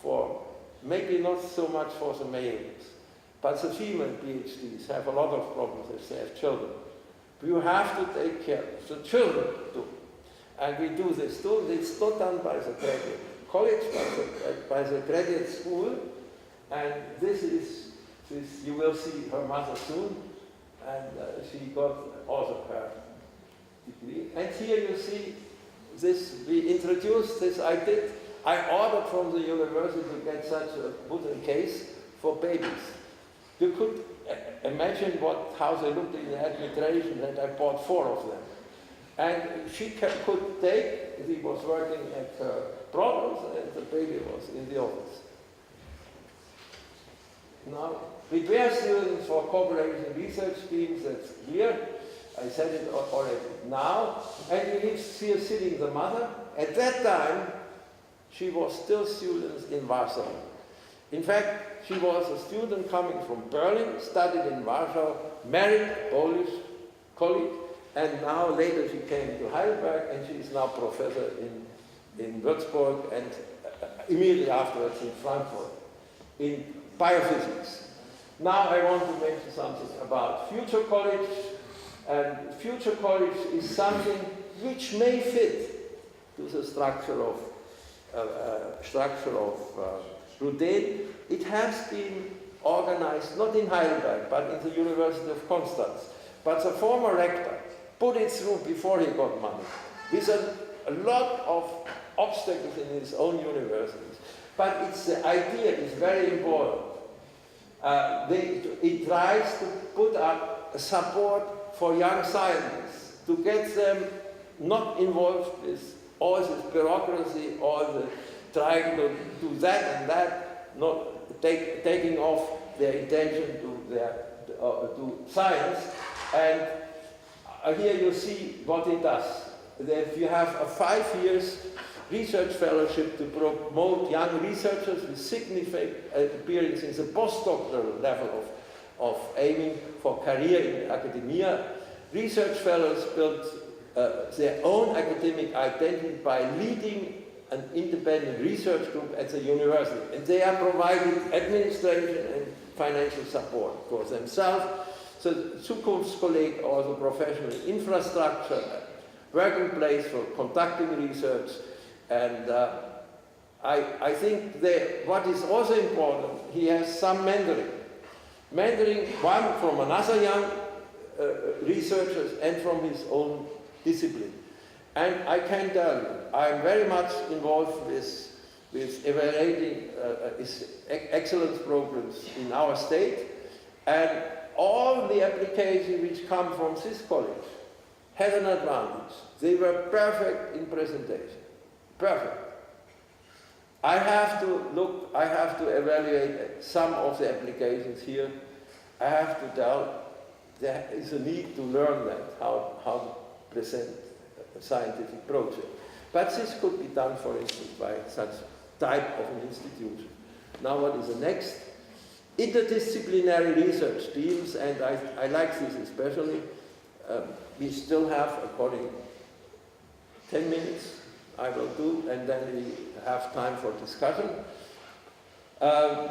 [SPEAKER 1] for, maybe not so much for the males, but the female PhDs have a lot of problems if they have children. You have to take care of the children too. And we do this too. It's not done by the graduate college, by the graduate school. And this is, you will see her mother soon. And she got also her degree. And here you see this, we introduced this, I ordered from the university to get such a wooden case for babies. You could imagine how they looked in the administration, and I bought 4 of them. And she could take, he was working at her brother's, and the baby was in the office. Now, prepare students for cooperation research teams, that's clear. I said it already. Now, and you need to see her sitting, the mother. At that time, she was still students in Warsaw. In fact, she was a student coming from Berlin, studied in Warsaw, married, Polish colleague, and now later she came to Heidelberg, and she is now professor in Würzburg, and immediately afterwards in Frankfurt, in biophysics. Now I want to mention something about future college, and future college is something which may fit to the structure of RUDN. It has been organized not in Heidelberg, but in the University of Constance. But the former rector put it through before he got money, with a lot of obstacles in his own universities. But the idea is very important. It tries to put up support for young scientists, to get them not involved with all this bureaucracy, all the trying to do that and that, not taking off their intention to science. And here you see what it does. If you have a 5 years research fellowship to promote young researchers with significant experience in the postdoctoral level of aiming for career in academia, research fellows build their own academic identity by leading an independent research group at the university. And they are providing administration and financial support for themselves. So Zukunftskolleg, also professional infrastructure, working place for conducting research. And I think that what is also important, he has some mentoring. Mentoring, one from another young researchers and from his own discipline. And I can tell you, I'm very much involved with evaluating excellence programs in our state, and all the applications which come from this college had an advantage. They were perfect in presentation, perfect. I have to evaluate some of the applications here. I have to tell, there is a need to learn that, how to present a scientific project. But this could be done, for instance, by such type of an institution. Now what is the next? Interdisciplinary research teams, and I like this especially. We still have, according 10 minutes, I will do, and then we have time for discussion.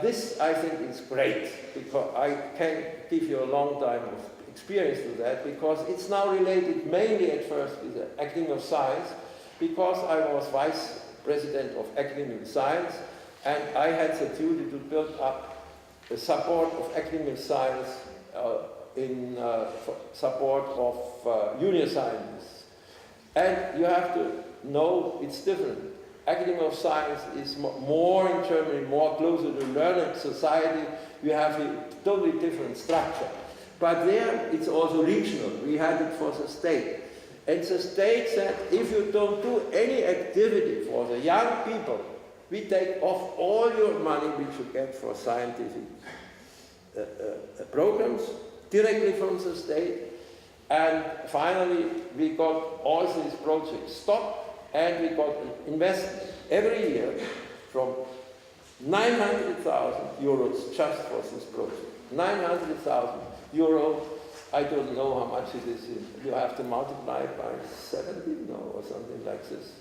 [SPEAKER 1] This, I think, is great, because I can give you a long time of experience to that, because it's now related mainly at first with the Academy of Science, because I was Vice President of Academy of Science, and I had the duty to build up the support of Academy of Science in support of junior scientists. And you have to know it's different. Academy of Science is more in Germany, more closer to learned society. You have a totally different structure. But there it's also regional. We had it for the state. And the state said, if you don't do any activity for the young people, we take off all your money which you get for scientific programs directly from the state. And finally, we got all these projects stopped, and we got investment every year from 900,000 euros just for this project. 900,000 euros. I don't know how much it is. You have to multiply it by 70, no, or something like this.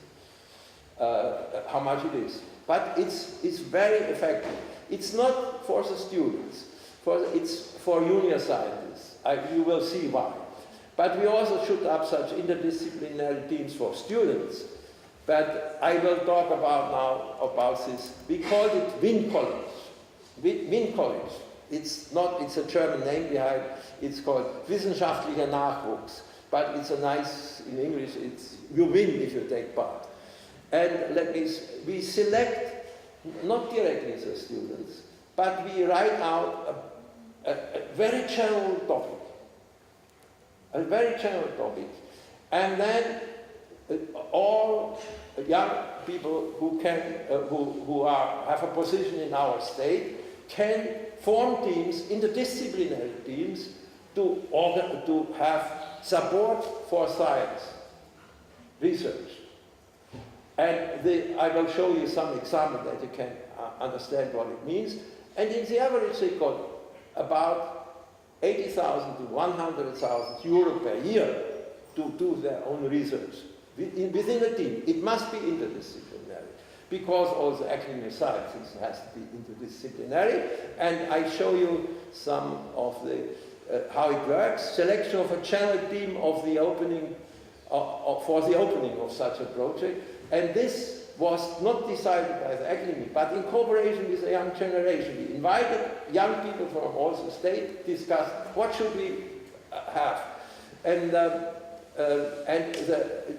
[SPEAKER 1] How much it is. But it's very effective. It's not for the students. It's for junior scientists. You will see why. But we also should have such interdisciplinary teams for students. But I will talk about now about this. We called it WIN College. WIN College. It's a German name behind. It's called Wissenschaftlicher Nachwuchs. But it's a nice, in English, you win if you take part. And we select, not directly the students, but we write out a very general topic. A very general topic. And then all young people who have a position in our state can form teams, interdisciplinary teams, to have support for science research. And I will show you some examples that you can understand what it means. And in the average, they got about 80,000 to 100,000 euro per year to do their own research within a team. It must be interdisciplinary, because also academic sciences has to be interdisciplinary. And I show you some of how it works. Selection of a general team of the opening for the opening of such a project. And this was not decided by the academy, but in cooperation with the young generation. We invited young people from all the state, discussed what should we have. And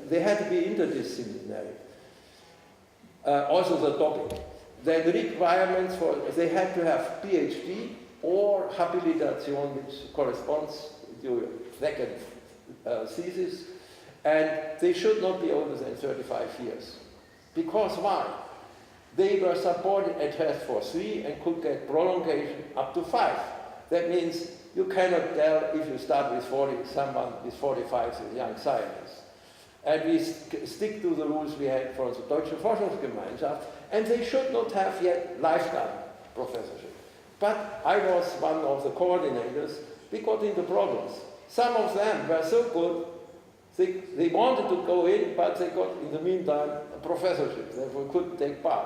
[SPEAKER 1] they had to be interdisciplinary. Also the topic. The requirements they had to have PhD or habilitation, which corresponds to your second thesis. And they should not be older than 35 years. Because why? They were supported at first for 3 and could get prolongation up to 5. That means you cannot tell if you start with 40, someone with 45 is a young scientist. And we stick to the rules we had for the Deutsche Forschungsgemeinschaft, and they should not have yet lifetime professorship. But I was one of the coordinators. We got into problems. Some of them were so good, they wanted to go in, but they got, in the meantime, a professorship. Therefore, couldn't take part.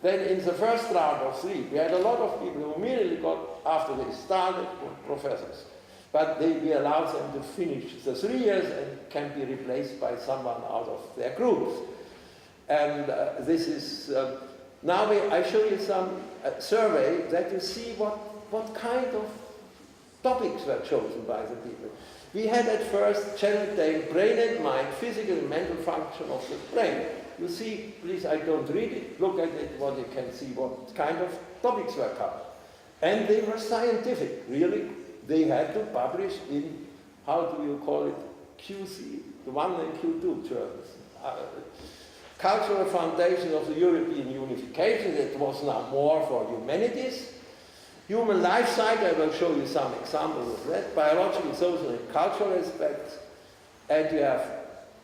[SPEAKER 1] Then in the first round of 3, we had a lot of people who immediately got, after they started, professors. But we allowed them to finish the 3 years and can be replaced by someone out of their groups. And this is Now I show you some survey that you see what kind of topics were chosen by the people. We had at first channel name brain and mind, physical and mental function of the brain. You see, please, I don't read it. Look at it, what you can see, what kind of topics were covered. And they were scientific, really. They had to publish in, how do you call it, QC, the 1 and Q2 journals. Cultural foundation of the European unification, that was now more for humanities. Human life cycle, I will show you some examples of that. Biological, social, and cultural aspects. And you have,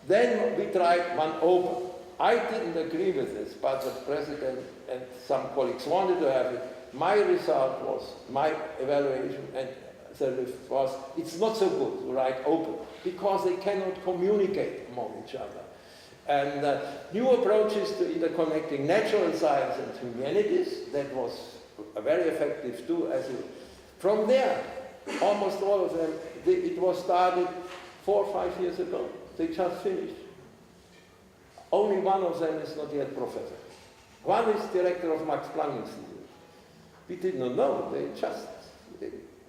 [SPEAKER 1] then we tried one open. I didn't agree with this, but the president and some colleagues wanted to have it. My result was, my evaluation, and the was, it's not so good to write open, because they cannot communicate among each other. And new approaches to interconnecting natural science and humanities, that was very effective too. From there, almost all of them, it was started 4 or 5 years ago. They just finished. Only one of them is not yet professor. One is director of Max Planck Institute. We did not know,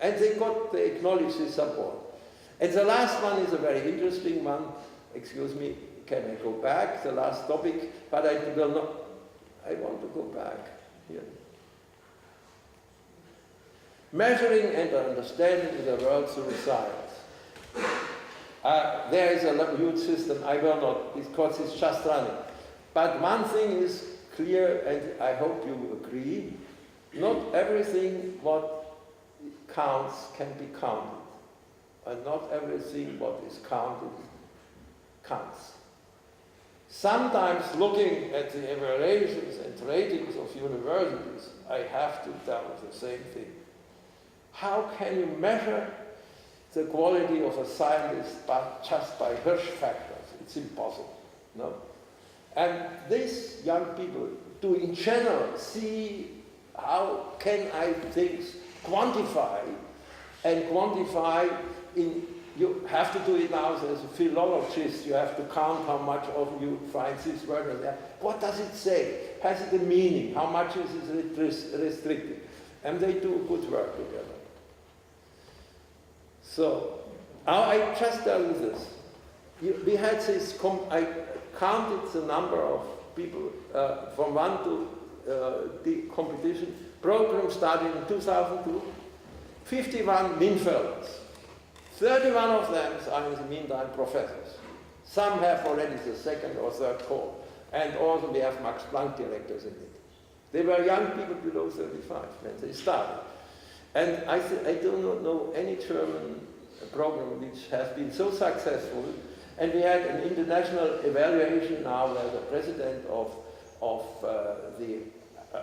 [SPEAKER 1] and they acknowledged the support. And the last one is a very interesting one. Excuse me, can I go back? The last topic, but I will not, I want to go back here. Measuring and understanding the world through science. There is a huge system, I will not, because it's just running. But one thing is clear, and I hope you agree, not everything what counts can be counted. And not everything what is counted counts. Sometimes looking at the evaluations and ratings of universities, I have to tell the same thing. How can you measure the quality of a scientist just by Hirsch factors? It's impossible, no? And these young people do in general see how can I things quantify, and quantify in, you have to do it now as a philologist, you have to count how much of you find this word or that. What does it say? Has it a meaning? How much is it restricted? And they do good work together. So, I just tell you this. We had this, I counted the number of people from 1 to the competition. Program started in 2002. 51 MINT-fellows. 31 of them are in the meantime professors. Some have already the 2nd or 3rd core. And also we have Max Planck directors in it. They were young people below 35 when they started. And I do not know any German program which has been so successful. And we had an international evaluation now where the president of the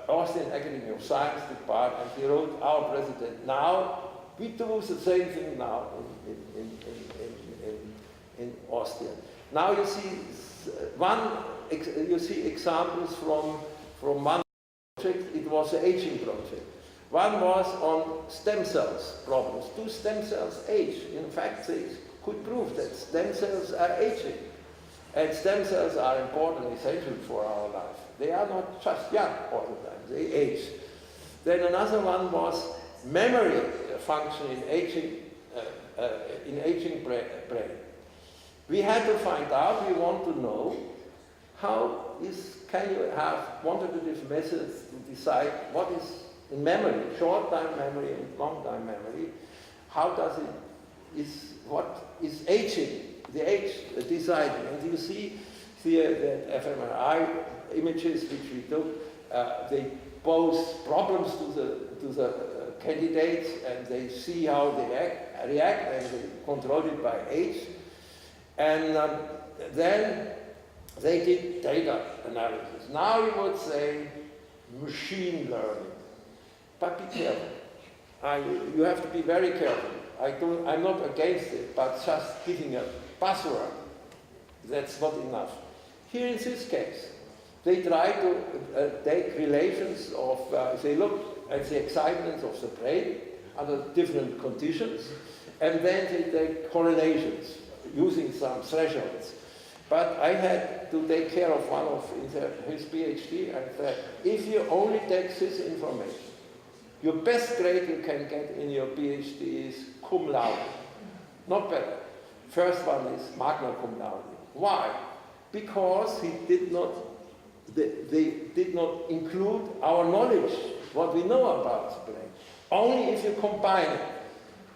[SPEAKER 1] Austrian Academy of Science department, he wrote, our president, now we do the same thing now in Austria. Now you see examples from one project. It was an aging project. One was on stem cells problems. Do stem cells age? In fact, they could prove that stem cells are aging. And stem cells are important and essential for our life. They are not just young all the time, they age. Then another one was memory function in aging brain. We had to find out, we want to know, can you have quantitative methods to decide what is in memory, short-time memory and long-time memory, what is aging, the age deciding. And you see here that fMRI images which we took, they pose problems to the candidates, and they see how they react, and they control it by age. And then they did data analysis. Now you would say machine learning. But be careful. You have to be very careful. I'm not against it, but just giving a buzzword, that's not enough. Here in this case, they try to take relations of, they look at the excitement of the brain under different conditions, and then they take correlations using some thresholds. But I had to take care of one of his PhD and said, if you only take this information, your best grade you can get in your PhD is cum laude, not better. First one is magna cum laude. Why? Because they did not include our knowledge, what we know about the brain. Only if you combine it,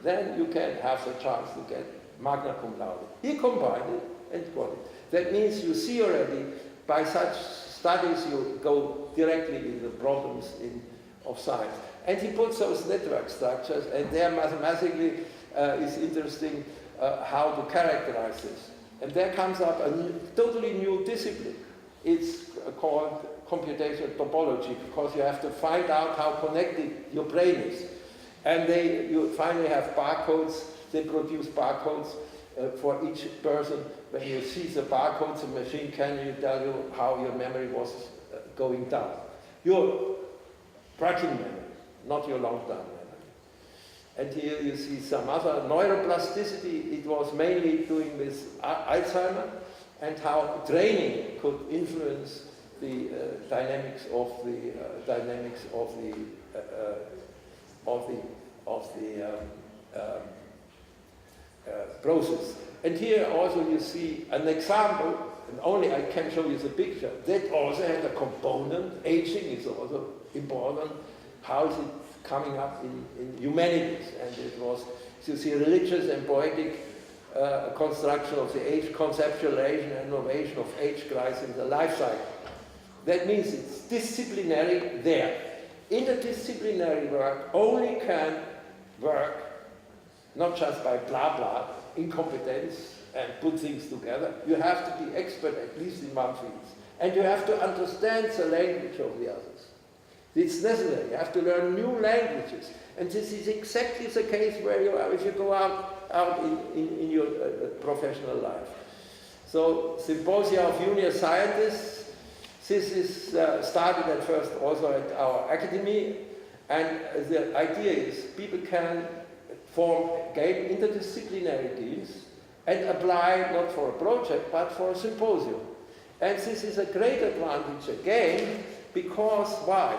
[SPEAKER 1] then you can have the chance to get magna cum laude. He combined it and got it. That means you see already, by such studies, you go directly in the problems of science. And he puts those network structures, and there mathematically is interesting how to characterize this. And there comes up a totally new discipline. It's called computational topology, because you have to find out how connected your brain is. And you finally have barcodes. They produce barcodes for each person. When you see the barcodes, the machine can tell you how your memory was going down. Your working memory, not your long-term memory. And here you see some other neuroplasticity. It was mainly doing with Alzheimer and how training could influence the dynamics of the process. And here also you see an example, and only I can show you the picture, that also has a component. Aging is also important. How is it coming up in humanities? And it was, you see, religious and poetic construction of the age, conceptualization and innovation of age crisis in the life cycle. That means it's disciplinary there. Interdisciplinary work only can work not just by blah blah, incompetence, and put things together. You have to be expert at least in one field. And you have to understand the language of the others. It's necessary. You have to learn new languages. And this is exactly the case where you are if you go out in your professional life. So, Symposia of Junior Scientists. This is started at first also at our academy. And the idea is people can gain interdisciplinary teams and apply not for a project but for a symposium. And this is a great advantage again, because why?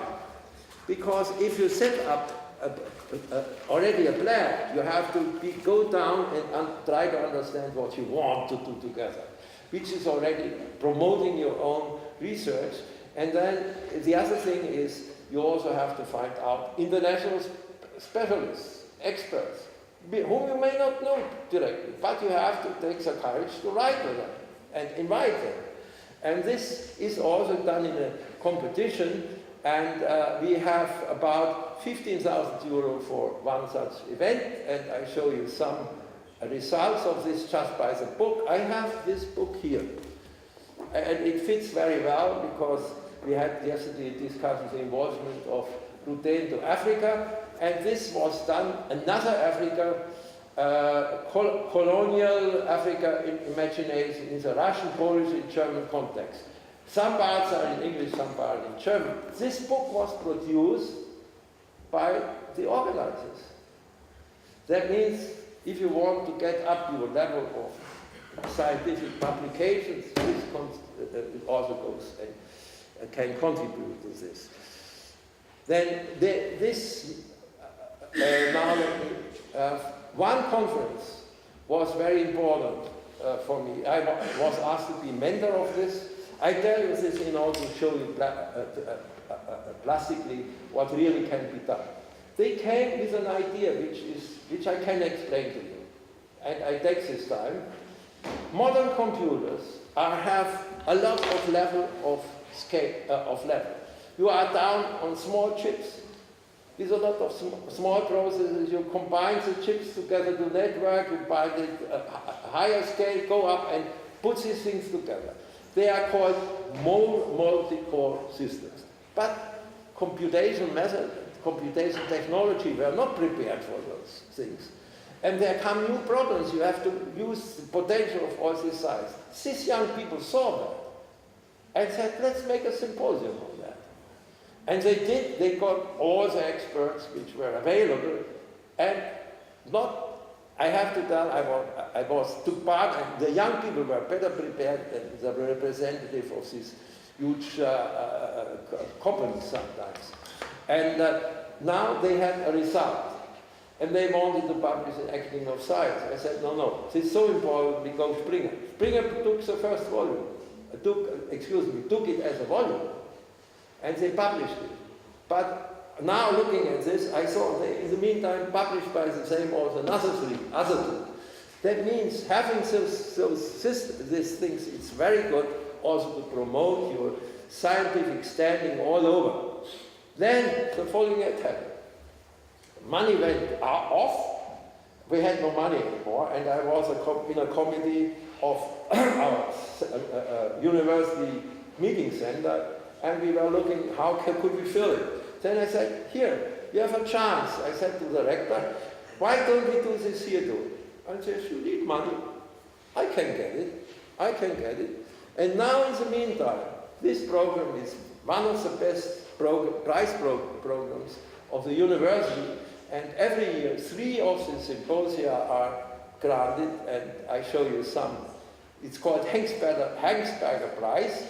[SPEAKER 1] Because if you set up already a plan, you have to go down and try to understand what you want to do together, which is already promoting your own research. And then the other thing is you also have to find out international specialists, experts, whom you may not know directly, but you have to take the courage to write to them and invite them. And this is also done in a competition, and we have about 15,000 euro for one such event, and I show you some results of this just by the book. I have this book here, and it fits very well because we had yesterday discussed the involvement of RUDN to Africa, and this was done, another Africa, colonial Africa imagination in the Russian, Polish, and German context. Some parts are in English, some parts in German. This book was produced by the organizers. That means if you want to get up your level of scientific publications, this also goes and can contribute to this. Then one conference was very important for me. I was asked to be mentor of this. I tell you this in order to show you plastically what really can be done. They came with an idea which I can explain to you, and I take this time. Modern computers have a lot of level of scale of level. You are down on small chips. With a lot of small processes, you combine the chips together to network, you buy the higher scale, go up and put these things together. They are called multi-core systems. But computation method, computation technology were not prepared for those things. And there come new problems. You have to use the potential of all these sides. These young people saw that and said, let's make a symposium on that. And they did. They got all the experts which were available, and not I have to tell, took part, and the young people were better prepared than the representative of these huge companies sometimes. And now they had a result. And they wanted to publish an Acting of Science. I said, no, this is so important, we go Springer. Springer took the first volume, took it as a volume, and they published it. But now looking at this, I saw they, in the meantime, published by the same author, other two. That means having these things, it's very good also to promote your scientific standing all over. Then the following happened. Money went off, we had no money anymore, and I was in a committee of our university meeting center, and we were looking how could we fill it. Then I said, here, you have a chance. I said to the rector, why don't we do this here too? And he says, you need money. I can get it. And now in the meantime, this program is one of the best prize programs of the university, and every year 3 of the symposia are granted, and I show you some. It's called Hengsberger Prize,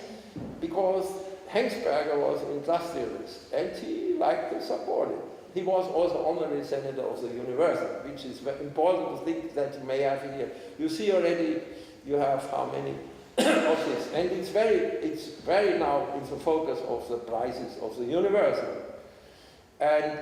[SPEAKER 1] because Hengsberger was an industrialist, and he liked to support it. He was also honorary senator of the university, which is very important thing that you may have here. You see already, you have how many of this, and it's very now in the focus of the prizes of the university. And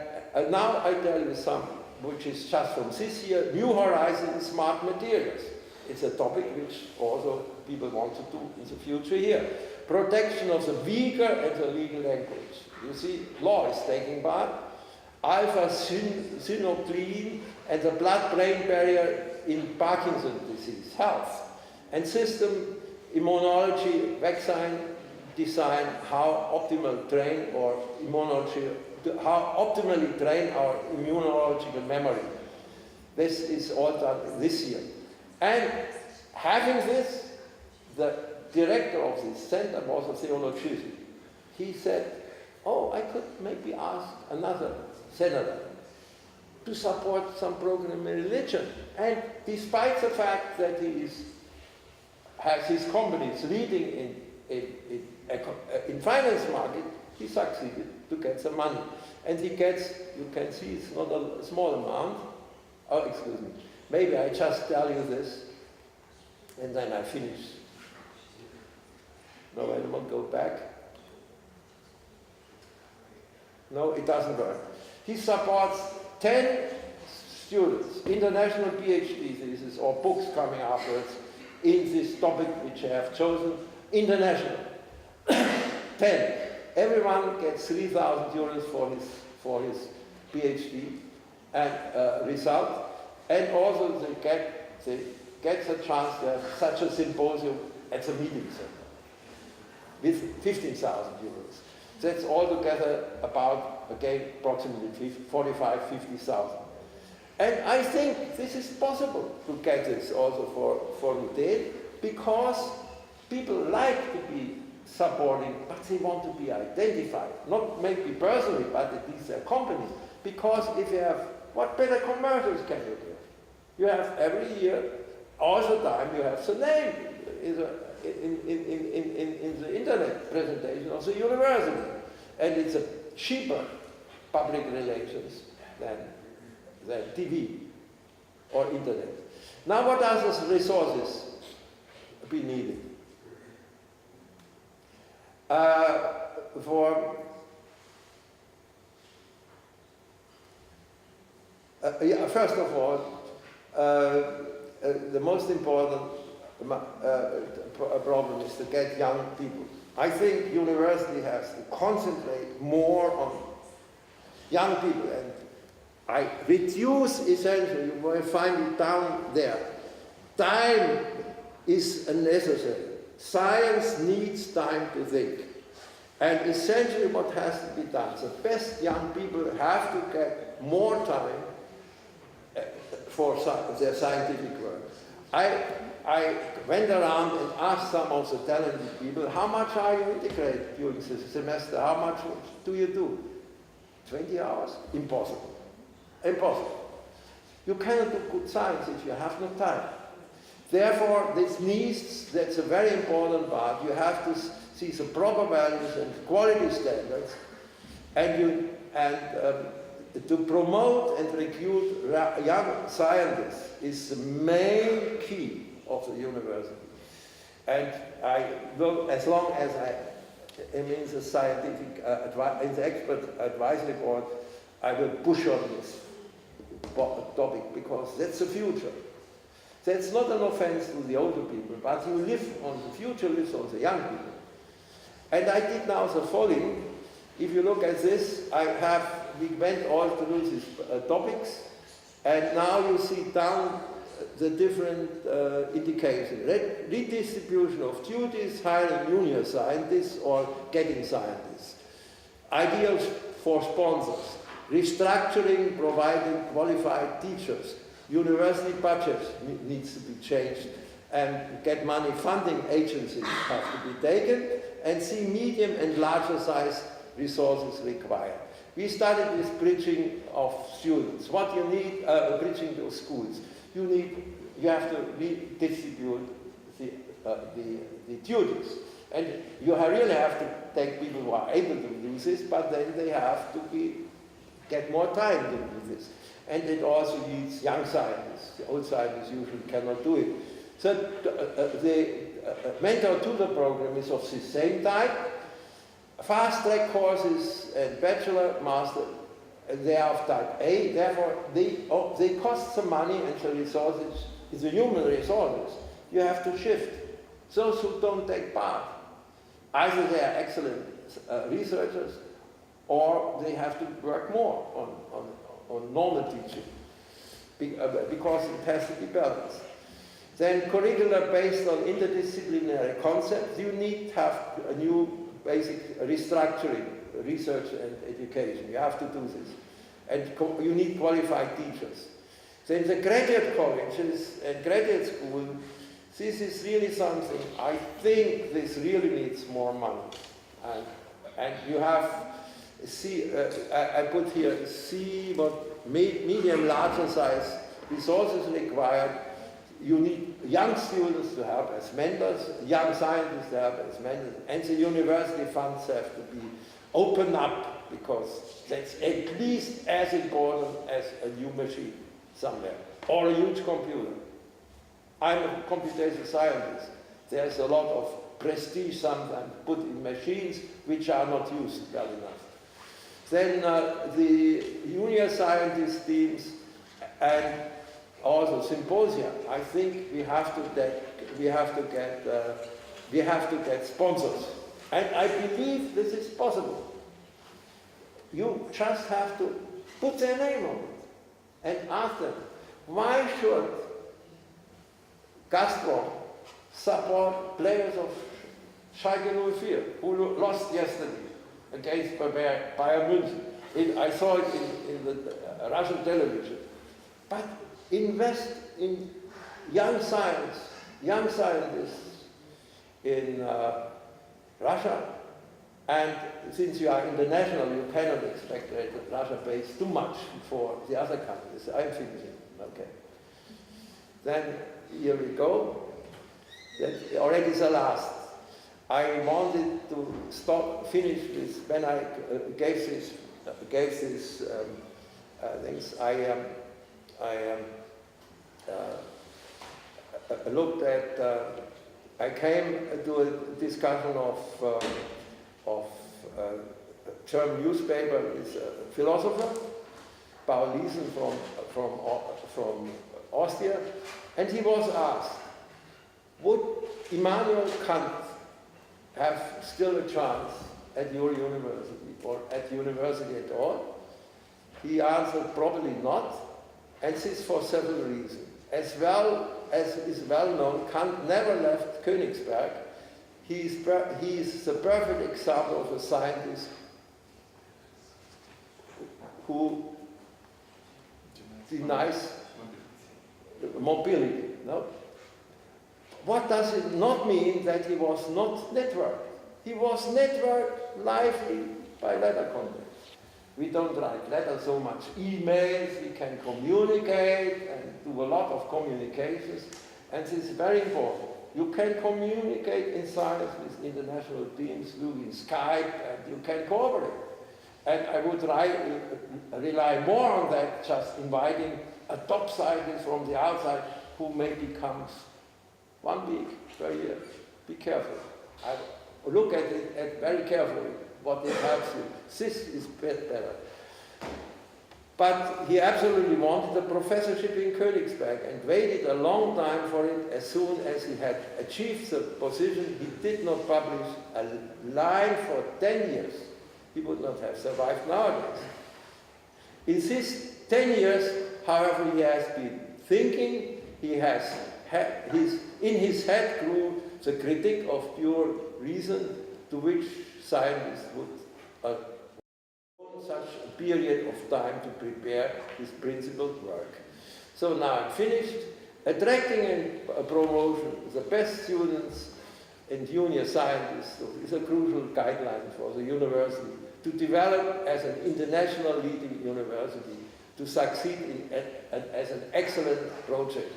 [SPEAKER 1] now I tell you some, which is just from this year, New Horizons in Smart Materials. It's a topic which also people want to do in the future here. Protection of the weaker and the legal language. You see, law is taking part. Alpha-synuclein and the blood-brain barrier in Parkinson's disease, health. And system immunology, vaccine design, how optimal train or immunology, how optimally train our immunological memory. This is all done this year. And having this, the director of this center was a theologist. He said, oh, I could maybe ask another senator to support some program in religion. And despite the fact that he has his companies leading in finance market, he succeeded to get some money. And he gets, you can see it's not a small amount. Oh, excuse me. Maybe I just tell you this, and then I finish. No, I won't go back. No, it doesn't work. He supports 10 students, international PhD theses or books coming afterwards in this topic which I have chosen, international. 10. Everyone gets 3,000 euros for his PhD and result, and also they get the chance to have such a symposium at the meeting center with 15,000 euros. That's altogether about, again, approximately 45,000, 50,000. And I think this is possible to get this also for RUDN, because people like to be supporting, but they want to be identified. Not maybe personally, but at least their companies. Because if you have, what better commercials can you do? You have every year, all the time, you have the name in the internet presentation of the university. And it's a cheaper public relations than TV or internet. Now what are the resources be needed? First of all, the most important problem is to get young people. I think university has to concentrate more on young people, and I reduce essentially, you will find it down there. Time is necessary. Science needs time to think. And essentially what has to be done, the best young people have to get more time for their scientific work. I went around and asked some of the talented people, how much are you integrated during the semester? How much do you do? 20 hours? Impossible. Impossible. You cannot do good science if you have no time. Therefore, this needs, that's a very important part. You have to see the proper values and quality standards, and to promote and recruit young scientists is the main key of the university. And I will, as long as I am in the scientific, in the expert advisory board, I will push on this topic, because that's the future. That's not an offense to the older people, but you live on the future, lives on the young people. And I did now the following. If you look at this, we went all through these topics, and now you see down the different indications. Redistribution of duties, hiring junior scientists or getting scientists. Ideals for sponsors. Restructuring, providing qualified teachers. University budgets needs to be changed, and get money funding agencies have to be taken, and see medium and larger size resources required. We started with bridging of students. What you need, bridging to schools. You have to redistribute the duties. And you really have to take people who are able to do this, but then they have to get more time to do this. And it also needs young scientists. The old scientists usually cannot do it. So the mentor-tutor program is of the same type. Fast-track courses and bachelor, master, they are of type A. Therefore, they cost some money, and the resources, the human resources, you have to shift. Those who don't take part, either they are excellent researchers, or they have to work more on normal teaching, because it has to be balanced. Then curricula based on interdisciplinary concepts. You need to have a new basic restructuring, research and education. You have to do this. And you need qualified teachers. Then the graduate colleges and graduate school, this is really something, I think this really needs more money. And you have, I put here, see what medium, larger size resources required. You need young students to help as mentors, young scientists to help as mentors, and the university funds have to be opened up, because that's at least as important as a new machine somewhere, or a huge computer. I'm a computational scientist. There's a lot of prestige sometimes put in machines which are not used well enough. Then the junior scientist teams and also symposia. I think we have to get sponsors, and I believe this is possible. You just have to put their name on it and ask them, why should Gazprom support players of Schalke 04 who lost yesterday against Bayern München? I saw it in the Russian television. But invest in young scientists in Russia, and since you are international, you cannot expect that Russia pays too much for the other countries. I'm thinking, okay. Then here we go. That's already the last. I wanted to finish with, when I gave this things, I looked at, I came to a discussion of a German newspaper with a philosopher, Paul Liesen from Austria, and he was asked, would Immanuel Kant have still a chance at your university, or at university at all? He answered, probably not, and this for several reasons. As well as is well known, Kant never left Königsberg. He is the perfect example of a scientist who denies mobility. No? What does it not mean that he was not networked? He was networked lively by letter contacts. We don't write letters so much, emails, we can communicate and do a lot of communications, and this is very important. You can communicate in science with international teams using Skype, and you can cooperate. And I would rely more on that, just inviting a top scientist from the outside who maybe comes 1 week per year. Be careful. I look at it very carefully, what it helps you. This is better. But he absolutely wanted a professorship in Königsberg and waited a long time for it. As soon as he had achieved the position, he did not publish a line for 10 years. He would not have survived nowadays. In these 10 years, however, he has been thinking, he has in his head grew the critique of pure reason, to which scientists would such a period of time to prepare his principled work. So now I'm finished. Attracting and promotion the best students and junior scientists is a crucial guideline for the university to develop as an international leading university, to succeed as an excellent project.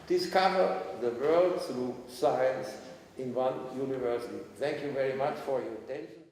[SPEAKER 1] Discover the world through science in one university. Thank you very much for your attention.